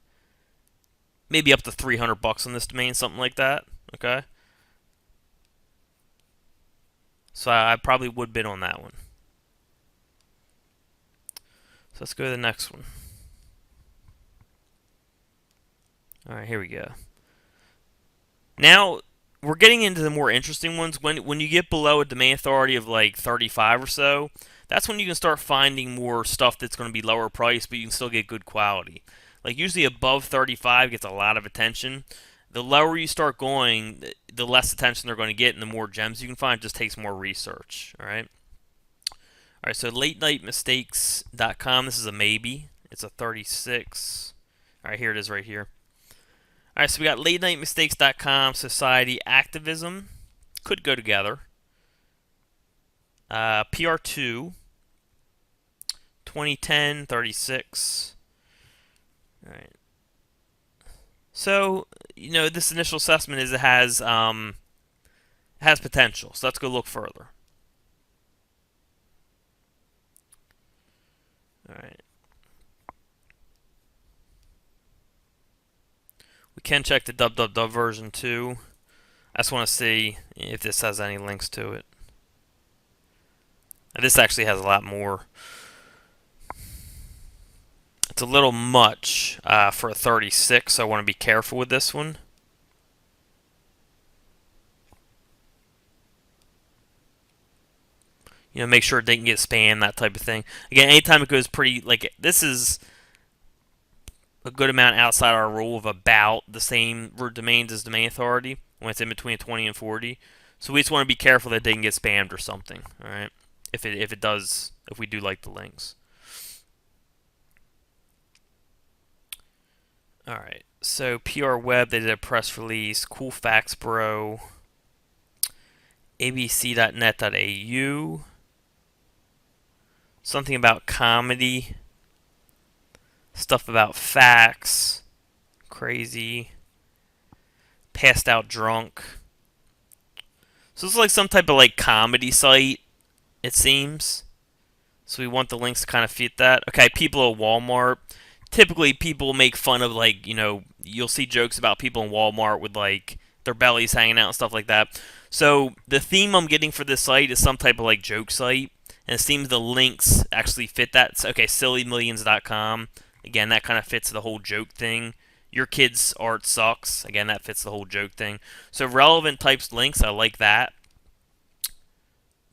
Speaker 1: maybe up to $300 on this domain, something like that. Okay. So I probably would bid on that one. So let's go to the next one. Alright, here we go. Now, we're getting into the more interesting ones. When you get below a domain authority of like 35 or so, that's when you can start finding more stuff that's going to be lower price, but you can still get good quality. Like usually above 35 gets a lot of attention. The lower you start going, the less attention they're going to get, and the more gems you can find. It just takes more research. Alright, so latenightmistakes.com. This is a maybe. It's a 36. Alright, here it is right here. Alright, so we got latenightmistakes.com, society, activism. Could go together. PR2. 2010, 36. All right. So, this initial assessment is it has potential. So let's go look further. All right. We can check the www version 2. I just want to see if this has any links to it. And this actually has a lot more. It's a little much for a 36, so I want to be careful with this one. Make sure it didn't get spammed, that type of thing. Again, anytime it goes pretty, like, this is a good amount outside our rule of about the same root domains as domain authority when it's in between 20 and 40. So we just want to be careful that it didn't get spammed or something, all right? If it does, if we do like the links. All right, so PR Web, they did a press release. Cool Facts Bro. abc.net.au. Something about comedy. Stuff about facts. Crazy. Passed Out Drunk. So it's like some type of like comedy site, it seems. So we want the links to kind of fit that. Okay, people at Walmart. Typically, people make fun of, like, you'll see jokes about people in Walmart with, like, their bellies hanging out and stuff like that. So the theme I'm getting for this site is some type of, like, joke site. And it seems the links actually fit that. So, okay, sillymillions.com. Again, that kind of fits the whole joke thing. Your kid's art sucks. Again, that fits the whole joke thing. So relevant types links, I like that.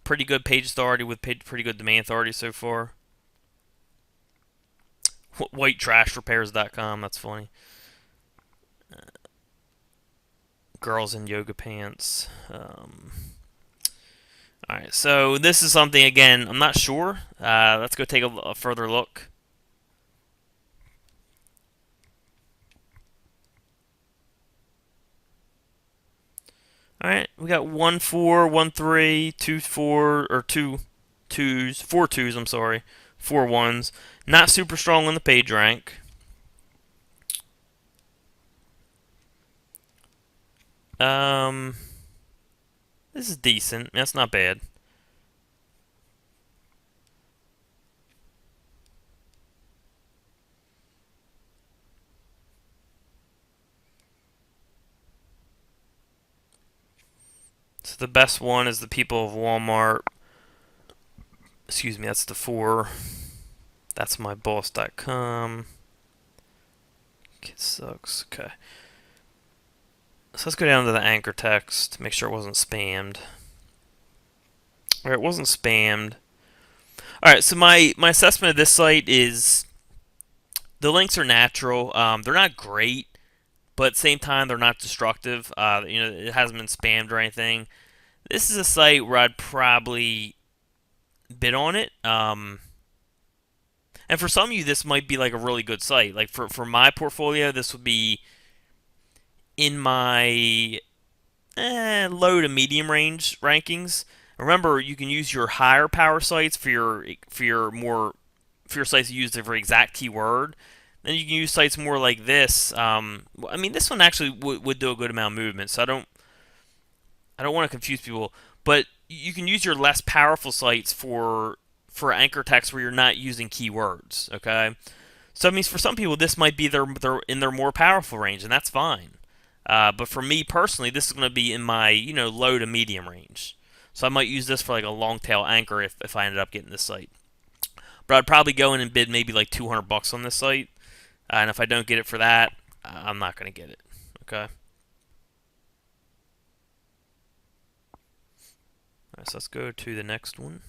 Speaker 1: Pretty good page authority with pretty good domain authority so far. WhiteTrashRepairs.com, that's funny. Girls in yoga pants. Alright, so this is something, again, I'm not sure. Let's go take a further look. Alright, we got 1 4, 1 3, 2 4, or 2 twos, 4 twos, I'm sorry. 4 ones. Not super strong on the page rank. This is decent. That's not bad. So the best one is the people of Walmart. Excuse me, that's the 4. That's myboss.com. Kid sucks. Okay. So let's go down to the anchor text. Make sure it wasn't spammed. Alright, it wasn't spammed. Alright, so my assessment of this site is the links are natural. They're not great, but at the same time, they're not destructive. It hasn't been spammed or anything. This is a site where I'd probably bid on it. And for some of you, this might be like a really good site. Like for my portfolio, this would be in my low to medium range rankings. Remember, you can use your higher power sites for your sites used for exact keyword. Then you can use sites more like this. I mean, this one actually would do a good amount of movement. So I don't want to confuse people, but you can use your less powerful sites for anchor text where you're not using keywords. Okay, so that means for some people this might be in their more powerful range, and that's fine. But for me personally, this is going to be in my low to medium range. So I might use this for like a long tail anchor if I ended up getting this site. But I'd probably go in and bid maybe like $200 on this site, and if I don't get it for that, I'm not going to get it. Okay. Alright, so let's go to the next one.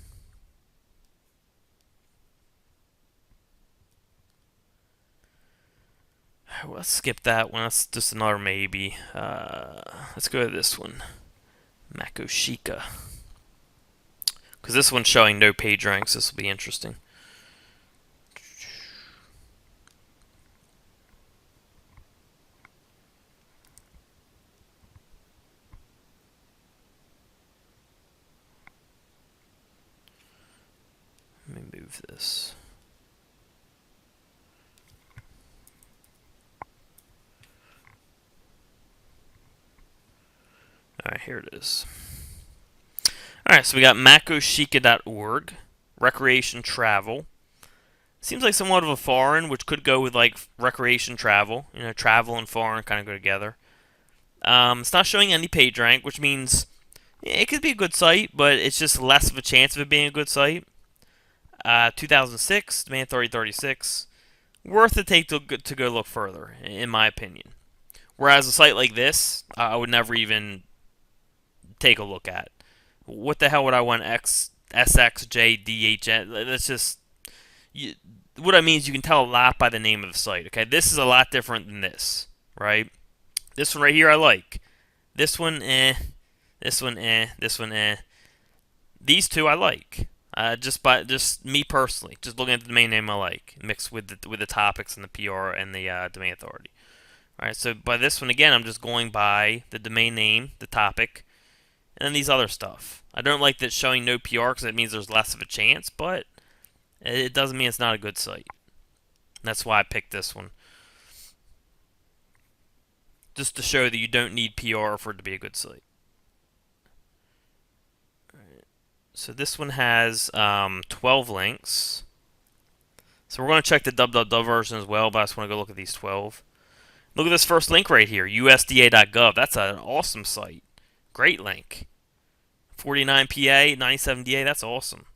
Speaker 1: Well, let's skip that one. That's just another maybe. Let's go to this one. Makoshika. Because this one's showing no page ranks. This will be interesting. Let me move this. here it is. Alright, so we got makoshika.org, recreation travel. Seems like somewhat of a foreign, which could go with like recreation travel. You know, travel and foreign kind of go together. It's not showing any page rank, which means it could be a good site, but it's just less of a chance of it being a good site. 2006, domain authority 36. Worth the take to go look further, in my opinion. Whereas a site like this, I would never even take a look at. What the hell would I want SXJDHN? That's just... what I mean is you can tell a lot by the name of the site. Okay, this is a lot different than this, right? This one right here I like. This one, This one, This one, These two I like. Just me personally, just looking at the domain name I like, mixed with the topics and the PR and the domain authority. All right, so by this one again, I'm just going by the domain name, the topic, and then these other stuff. I don't like that showing no PR because it means there's less of a chance, but it doesn't mean it's not a good site. That's why I picked this one. Just to show that you don't need PR for it to be a good site. Alright. So this one has 12 links. So we're going to check the www version as well, but I just want to go look at these 12. Look at this first link right here, USDA.gov. That's an awesome site. Great link. 49 PA, 97 DA, that's awesome.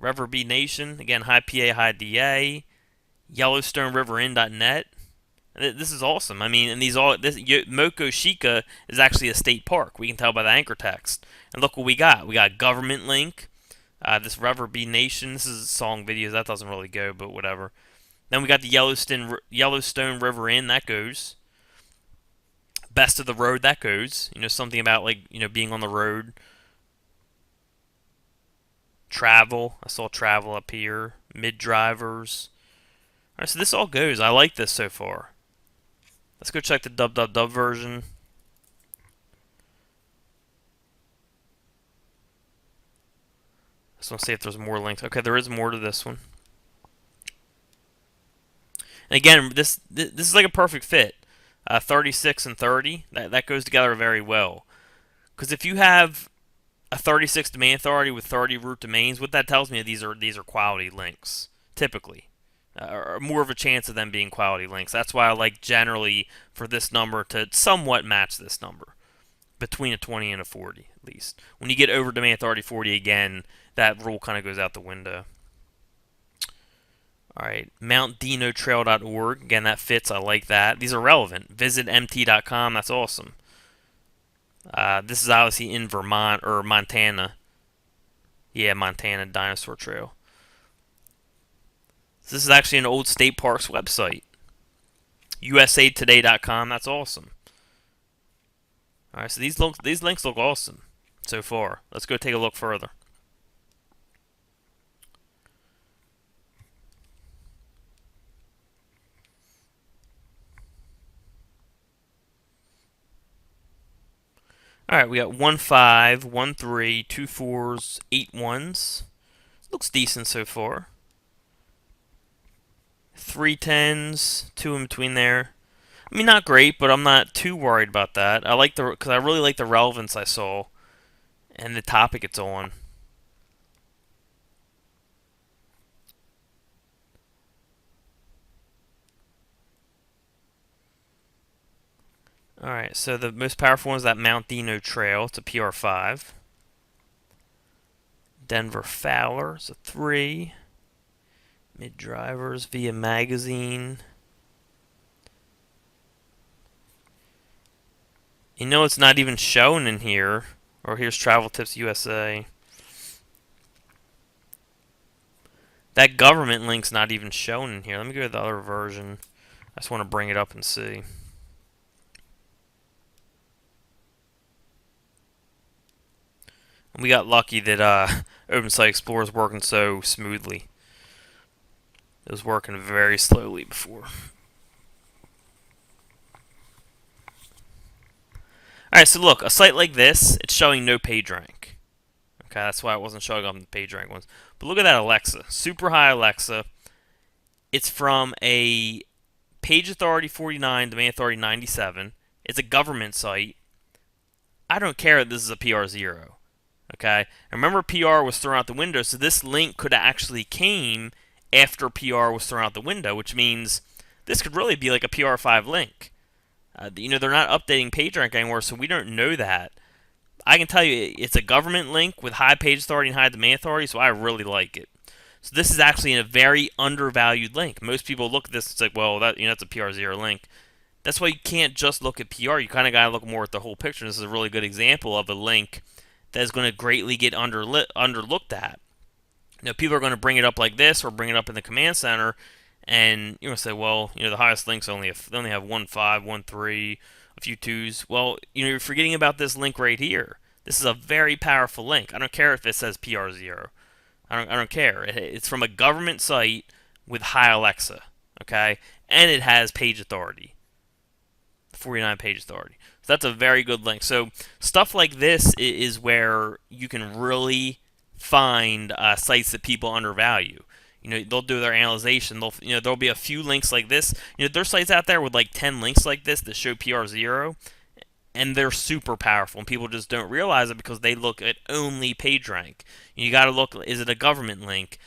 Speaker 1: River B Nation, again, high PA, high DA. YellowstoneRiverIn.net. This is awesome. I mean, and Mokoshika is actually a state park. We can tell by the anchor text. And look what we got. We got government link. This River B Nation. This is song videos. That doesn't really go, but whatever. Then we got the Yellowstone River Inn. That goes. Best of the road. That goes. You know, something about like being on the road. Travel. I saw travel up here. Mid drivers. All right, so this all goes. I like this so far. Let's go check the www version. Just want to see if there's more links. Okay, there is more to this one. And again, this is like a perfect fit. 36 and 30, that goes together very well. Because if you have a 36 domain authority with 30 root domains, what that tells me is these are quality links, typically. Or more of a chance of them being quality links. That's why I like generally for this number to somewhat match this number. Between a 20 and a 40, at least. When you get over domain authority 40 again, that rule kind of goes out the window. Alright, MountDinoTrail.org. Again, that fits. I like that. These are relevant. VisitMT.com. That's awesome. This is obviously in Vermont or Montana. Yeah, Montana Dinosaur Trail. This is actually an old state parks website. USAtoday.com. That's awesome. All right, so these links look awesome so far. Let's go take a look further. All right, we got 15, 13, 2 4s, 8 1s. Looks decent so far. 3 10s, 2 in between there. I mean, not great, but I'm not too worried about that. Because I really like the relevance I saw and the topic it's on. Alright, so the most powerful one is that Mount Dino Trail. It's a PR5. Denver Fowler is a 3. Mid Drivers via Magazine. You know it's not even shown in here. Or here's Travel Tips USA. That government link's not even shown in here. Let me go to the other version. I just want to bring it up and see. We got lucky that OpenSite Explorer is working so smoothly. It was working very slowly before. Alright, so look, a site like this, it's showing no page rank. Okay, that's why it wasn't showing up in the page rank ones. But look at that Alexa. Super high Alexa. It's from a page authority 49, domain authority 97. It's a government site. I don't care that this is a PR0. Okay? And remember, PR was thrown out the window, so this link could have actually came after PR was thrown out the window, which means this could really be like a PR5 link. They're not updating PageRank anymore, so we don't know that. I can tell you it's a government link with high page authority and high domain authority, so I really like it. So this is actually a very undervalued link. Most people look at this, it's like, well, that's a PR0 link. That's why you can't just look at PR. You kind of got to look more at the whole picture. This is a really good example of a link that is going to greatly get underlooked at. People are going to bring it up like this or bring it up in the command center, and you're going to say, well, the highest links they only have 1.5, 1.3, a few 2s. Well, you're forgetting about this link right here. This is a very powerful link. I don't care if it says PR0. I don't care. It's from a government site with high Alexa, okay? And it has page authority, 49 page authority. So that's a very good link. So stuff like this is where you can really find sites that people undervalue. They'll do their analyzation. There'll be a few links like this. There's sites out there with like 10 links like this that show PR0, and they're super powerful, and people just don't realize it because they look at only PageRank. You got to look: is it a government link?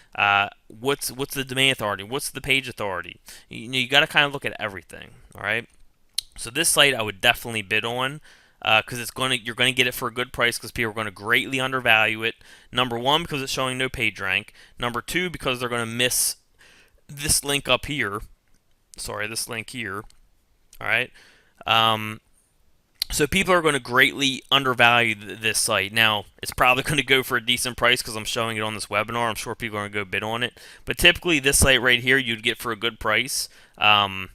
Speaker 1: What's the domain authority? What's the page authority? You got to kind of look at everything. All right. So this site I would definitely bid on because you're going to get it for a good price because people are going to greatly undervalue it. Number one, because it's showing no PageRank. Number two, because they're going to miss this link up here. Sorry, this link here. All right. So people are going to greatly undervalue this site. Now, it's probably going to go for a decent price because I'm showing it on this webinar. I'm sure people are going to go bid on it. But typically, this site right here, you'd get for a good price. And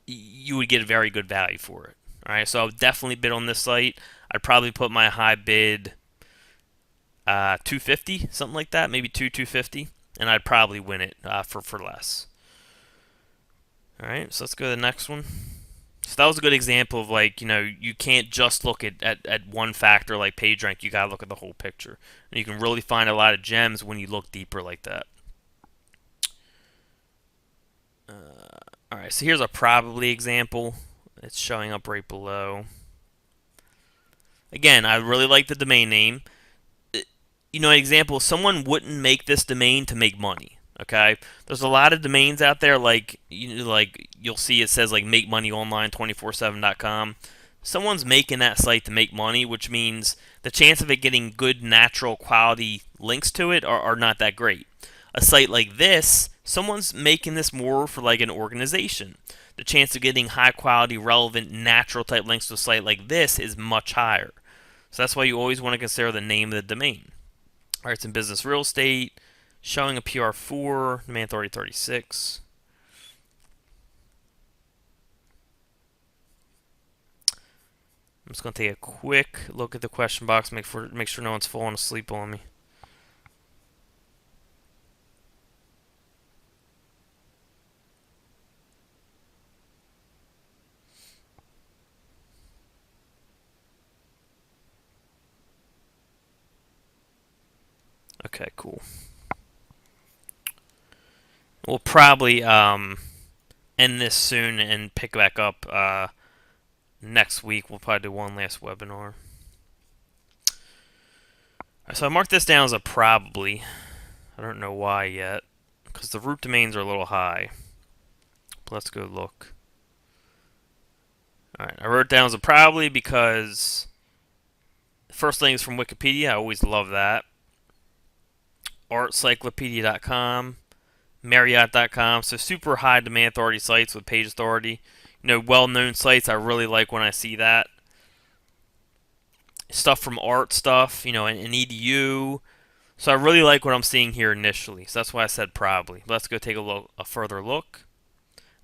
Speaker 1: you would get a very good value for it. All right, so I would definitely bid on this site. I'd probably put my high bid 250, something like that, maybe 250, and I'd probably win it for less. All right, so let's go to the next one. So that was a good example of you can't just look at one factor like PageRank. You gotta look at the whole picture, and you can really find a lot of gems when you look deeper like that. Alright, so here's a probably example. It's showing up right below. Again, I really like the domain name. An example, someone wouldn't make this domain to make money. Okay? There's a lot of domains out there like you'll see it says like makemoneyonline247.com. Someone's making that site to make money, which means the chance of it getting good natural quality links to it are not that great. A site like this, someone's making this more for like an organization. The chance of getting high quality, relevant, natural type links to a site like this is much higher. So that's why you always want to consider the name of the domain. Alright, it's in business real estate, showing a PR4, domain authority 36. I'm just going to take a quick look at the question box, make sure no one's falling asleep on me. Okay, cool. We'll probably end this soon and pick back up next week. We'll probably do one last webinar. Right, so I marked this down as a probably. I don't know why yet, because the root domains are a little high. But let's go look. Alright, I wrote it down as a probably because the first link is from Wikipedia. I always love that. Artcyclopedia.com, Marriott.com, so super high domain authority sites with page authority. Well-known sites, I really like when I see that. Stuff from art stuff, and EDU. So I really like what I'm seeing here initially. So that's why I said probably. Let's go take a further look.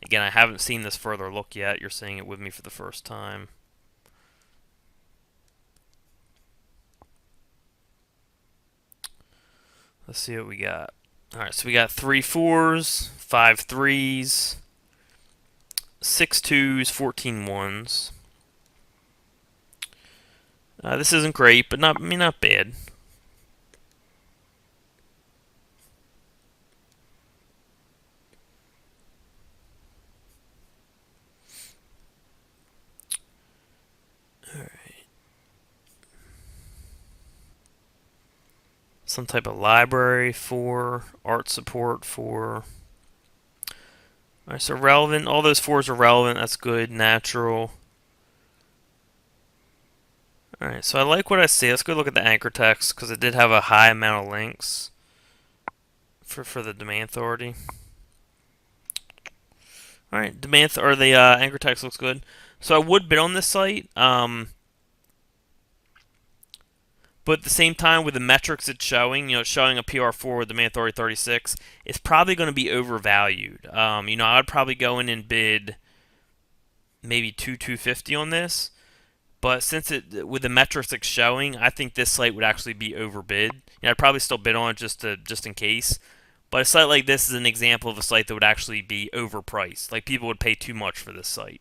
Speaker 1: Again, I haven't seen this further look yet. You're seeing it with me for the first time. Let's see what we got. Alright, so we got 3 4s, 5 3s, 6 2s, 14 1s. This isn't great, but not bad. Alright. some type of library for, art support for. Alright, so relevant, all those fours are relevant, that's good, natural. Alright, so I like what I see. Let's go look at the anchor text, because it did have a high amount of links for the domain authority. Alright, or the anchor text looks good. So I would bid on this site, but at the same time, with the metrics it's showing, it's showing a PR4 with domain authority 36, it's probably going to be overvalued. I'd probably go in and bid maybe 250 on this, but since with the metrics it's showing, I think this site would actually be overbid. I'd probably still bid on it just in case. But a site like this is an example of a site that would actually be overpriced. Like, people would pay too much for this site.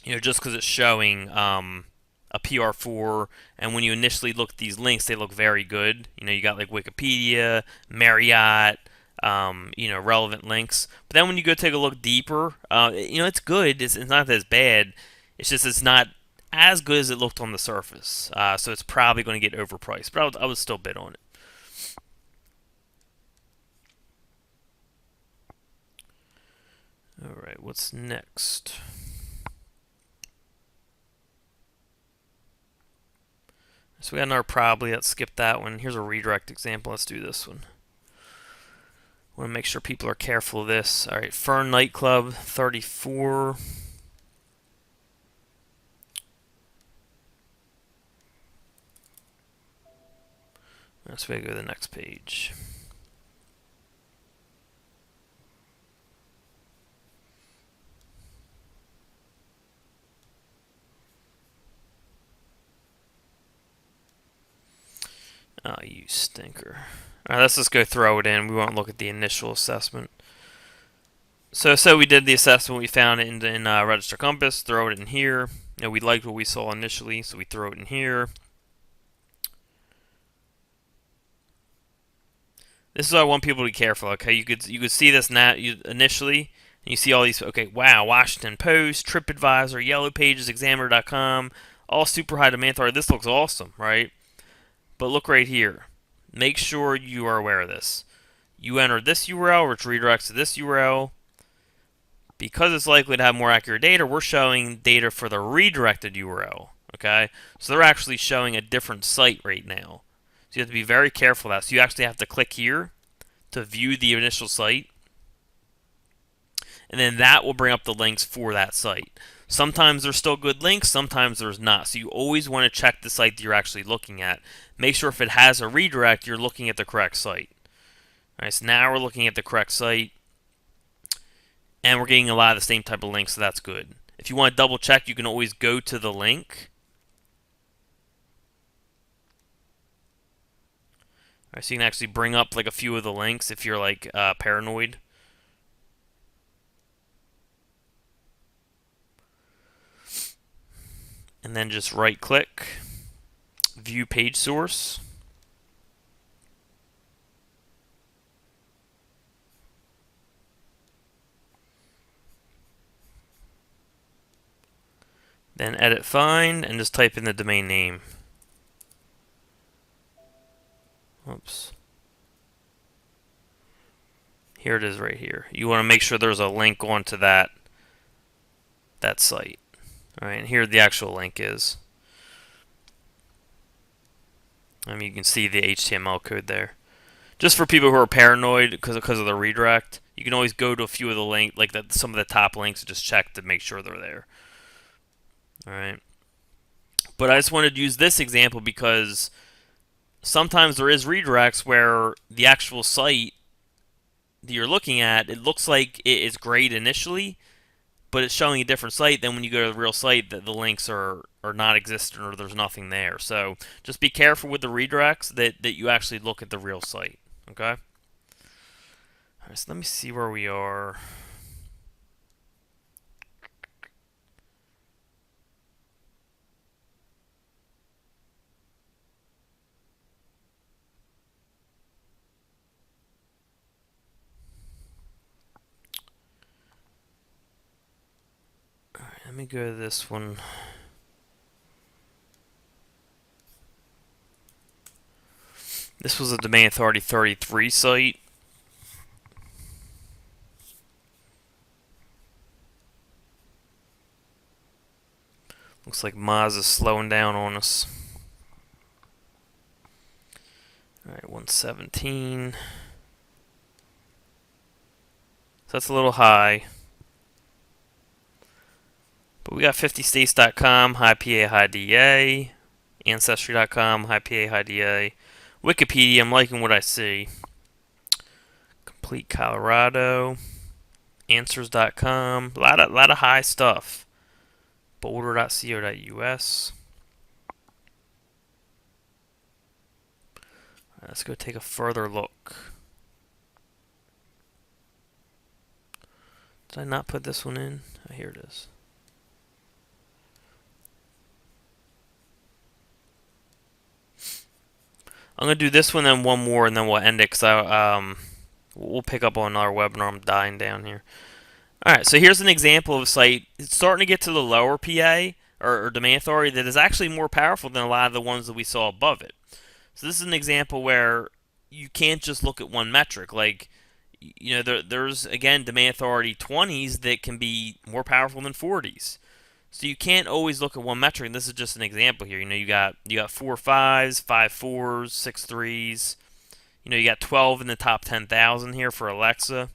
Speaker 1: Just because it's showing a PR4, and when you initially look at these links, they look very good. You got like Wikipedia, Marriott, relevant links. But then when you go take a look deeper, it's good. It's not as bad. It's just it's not as good as it looked on the surface. So it's probably going to get overpriced. But I would still bid on it. All right, what's next? So we got another probably. Let's skip that one. Here's a redirect example. Let's do this one. Want to make sure people are careful of this. All right, Fern Nightclub 34. Let's go to the next page. Oh, you stinker. Alright, let's just go throw it in. We won't look at the initial assessment. So we did the assessment. We found it in Register Compass. Throw it in here. We liked what we saw initially, so we throw it in here. This is why I want people to be careful. Okay, you could see this initially, and you see all these. Okay, wow, Washington Post, TripAdvisor, Yellow Pages, Examiner.com, all super high demand authority. This looks awesome, right? But look right here. Make sure you are aware of this. You enter this URL, which redirects to this URL. Because it's likely to have more accurate data, we're showing data for the redirected URL. Okay? So they're actually showing a different site right now. So you have to be very careful of that. So you actually have to click here to view the initial site. And then that will bring up the links for that site. Sometimes there's still good links, sometimes there's not. So you always want to check the site that you're actually looking at. Make sure if it has a redirect, you're looking at the correct site. Alright, so now we're looking at the correct site. And we're getting a lot of the same type of links, so that's good. If you want to double check, you can always go to the link. Alright, so you can actually bring up like a few of the links if you're like paranoid. And then just right click, view page source. Then edit find and just type in the domain name. Oops. Here it is right here. You want to make sure there's a link onto that site. Alright, and here the actual link is. You can see the HTML code there. Just for people who are paranoid because of the redirect, you can always go to a few of the links, like some of the top links, and just check to make sure they're there. Alright. But I just wanted to use this example because sometimes there is redirects where the actual site that you're looking at, it looks like it is great initially, but it's showing a different site. Then when you go to the real site, the links are not existent or there's nothing there. So just be careful with the redirects that you actually look at the real site. Okay? Alright, so let me see where we are. Alright, let me go to this one. This was a Domain Authority 33 site. Looks like Moz is slowing down on us. Alright, 117. So that's a little high. But we got 50states.com, high PA, high DA. Ancestry.com, high PA, high DA. Wikipedia, I'm liking what I see. Complete Colorado. Answers.com. A lot of high stuff. Boulder.co.us. Let's go take a further look. Did I not put this one in? Oh, here it is. I'm going to do this one, then one more, and then we'll end it, because we'll pick up on our webinar. I'm dying down here. Alright, so here's an example of a site. It's starting to get to the lower PA, or domain authority, that is actually more powerful than a lot of the ones that we saw above it. So this is an example where you can't just look at one metric. Like, you know, there's, again, domain authority 20s that can be more powerful than 40s. So you can't always look at one metric, and this is just an example here. You know, you got 4 5s, 5 4s, 6 3s. You know, you got 12 in the top 10,000 here for Alexa.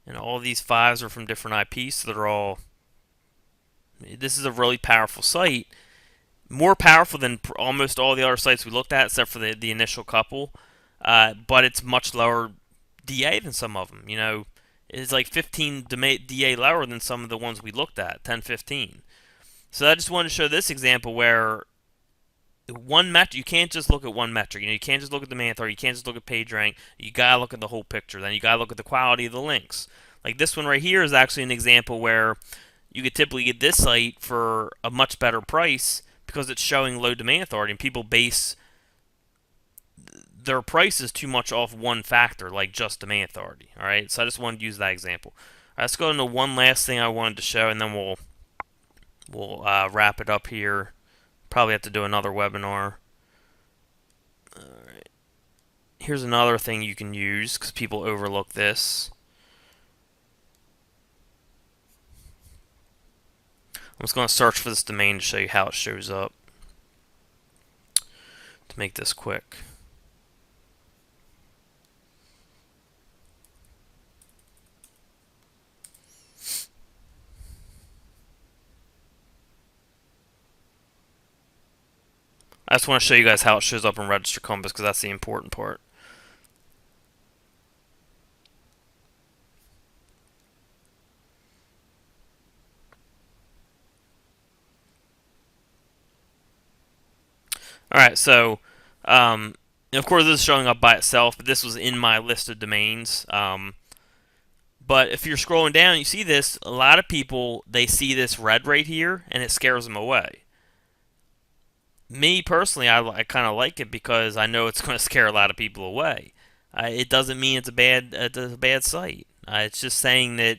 Speaker 1: And all these 5s are from different IPs, so they're all... This is a really powerful site. More powerful than almost all the other sites we looked at, except for the initial couple. But it's much lower DA than some of them. You know, it's like 15 DA lower than some of the ones we looked at, 10, 15. So I just wanted to show this example where one metric, you can't just look at one metric. You know, you can't just look at the domain authority, you can't just look at page rank. You gotta look at the whole picture. Then you gotta look at the quality of the links. Like this one right here is actually an example where you could typically get this site for a much better price because it's showing low domain authority, and people base their prices too much off one factor, like just domain authority. All right, so I just wanted to use that example. All right, let's go into one last thing I wanted to show, and then we'll wrap it up here. Probably have to do another webinar. All right, here's another thing you can use because people overlook this. I'm just going to search for this domain to show you how it shows up. To make this quick. I just want to show you guys how it shows up in Register Compass because that's the important part. Alright, so, of course this is showing up by itself, but this was in my list of domains. But if you're scrolling down, you see this, a lot of people, they see this red right here, and it scares them away. Me, personally, I kind of like it because I know it's going to scare a lot of people away. It doesn't mean it's a bad site. It's just saying that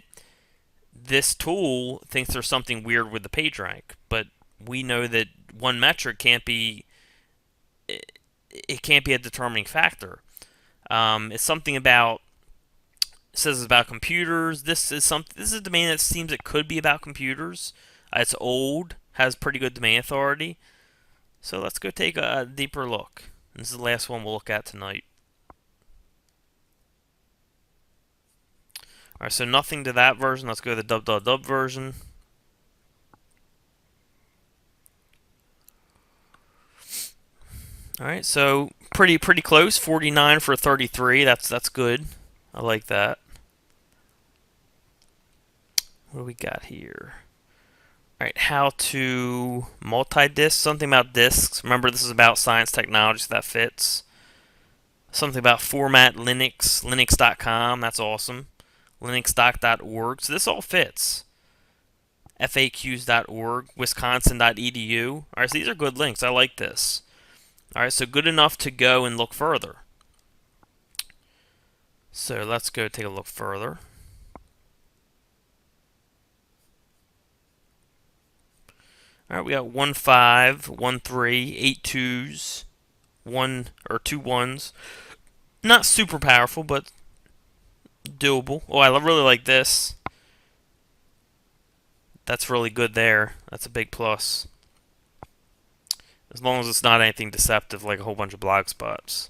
Speaker 1: this tool thinks there's something weird with the PageRank, but we know that one metric can't be... It can't be a determining factor. It's something about... It says it's about computers. This is a domain that seems it could be about computers. It's old, has pretty good domain authority. So let's go take a deeper look. This is the last one we'll look at tonight. Alright, so nothing to that version. Let's go to the www version. Alright, so pretty close. 49 for 33. That's good. I like that. What do we got here? Alright, how to multi-disk. Something about disks. Remember, this is about science technology, so that fits. Something about format Linux. Linux.com. That's awesome. Linuxdoc.org. So this all fits. FAQs.org. Wisconsin.edu. Alright, so these are good links. I like this. Alright, so good enough to go and look further. So let's go take a look further. All right, we got 1 5, 1 3, 8 twos, 2 ones. Not super powerful, but doable. Oh, I really like this. That's really good there. That's a big plus. As long as it's not anything deceptive like a whole bunch of black spots.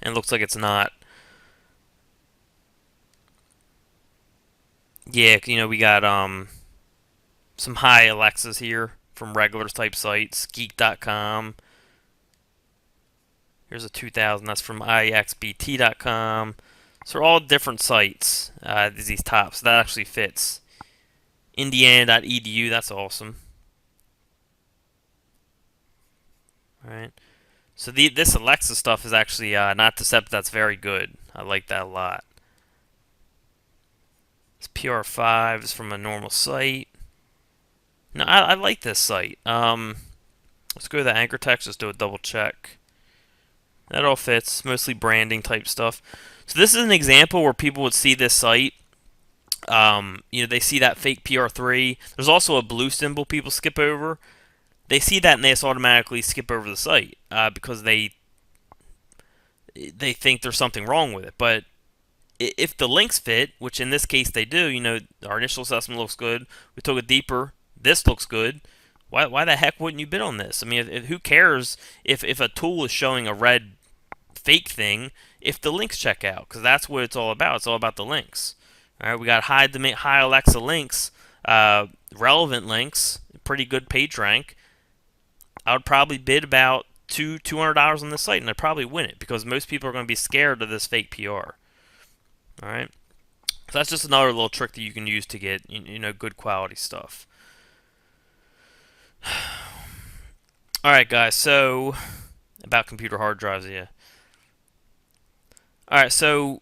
Speaker 1: And it looks like it's not. Yeah, we got some high Alexas here from regular type sites. Geek.com. Here's a 2000. That's from IXBT.com. So they're all different sites, these tops. That actually fits. Indiana.edu, that's awesome. Alright. So this Alexa stuff is actually not deceptive. That's very good. I like that a lot. This PR5 is from a normal site. No, I like this site. Let's go to the anchor text, just do a double check. That all fits. Mostly branding type stuff. So this is an example where people would see this site. They see that fake PR3. There's also a blue symbol people skip over. They see that and they just automatically skip over the site because they think there's something wrong with it. But if the links fit, which in this case they do, our initial assessment looks good. We took it deeper. This looks good. Why the heck wouldn't you bid on this? I mean, who cares if a tool is showing a red fake thing if the links check out? Because that's what it's all about. It's all about the links. All right, we got high Alexa links, relevant links, pretty good page rank. I would probably bid about $200 on this site, and I'd probably win it because most people are going to be scared of this fake PR. All right, so that's just another little trick that you can use to get good quality stuff. All right, guys. So about computer hard drives, yeah. All right, so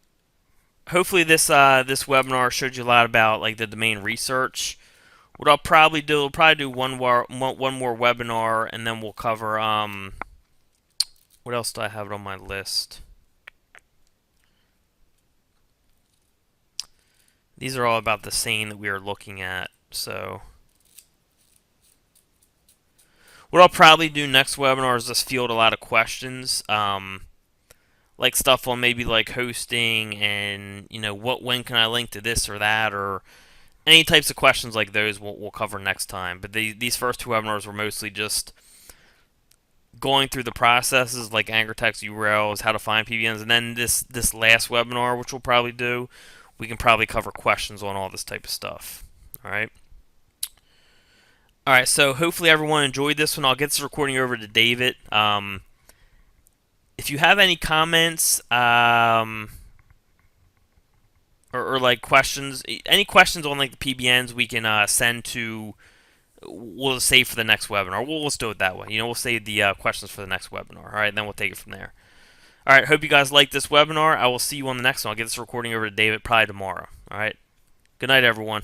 Speaker 1: hopefully this webinar showed you a lot about like the domain research. What I'll probably do, one more webinar, and then we'll cover what else do I have on my list? These are all about the same that we are looking at. So what I'll probably do next webinar is just field a lot of questions, like stuff on maybe like hosting and when can I link to this or that, or any types of questions like those we'll cover next time. But these first two webinars were mostly just going through the processes like anchor text, URLs, how to find PBNs, and then this last webinar, which we'll probably do, we can probably cover questions on all this type of stuff. All right. All right. So hopefully everyone enjoyed this one. I'll get this recording over to David. If you have any comments or like questions, any questions on like the PBNs, we can send to. We'll save for the next webinar. Let's do it that way. We'll save the questions for the next webinar. All right, then we'll take it from there. All right, hope you guys liked this webinar. I will see you on the next one. I'll get this recording over to David probably tomorrow. All right, good night, everyone.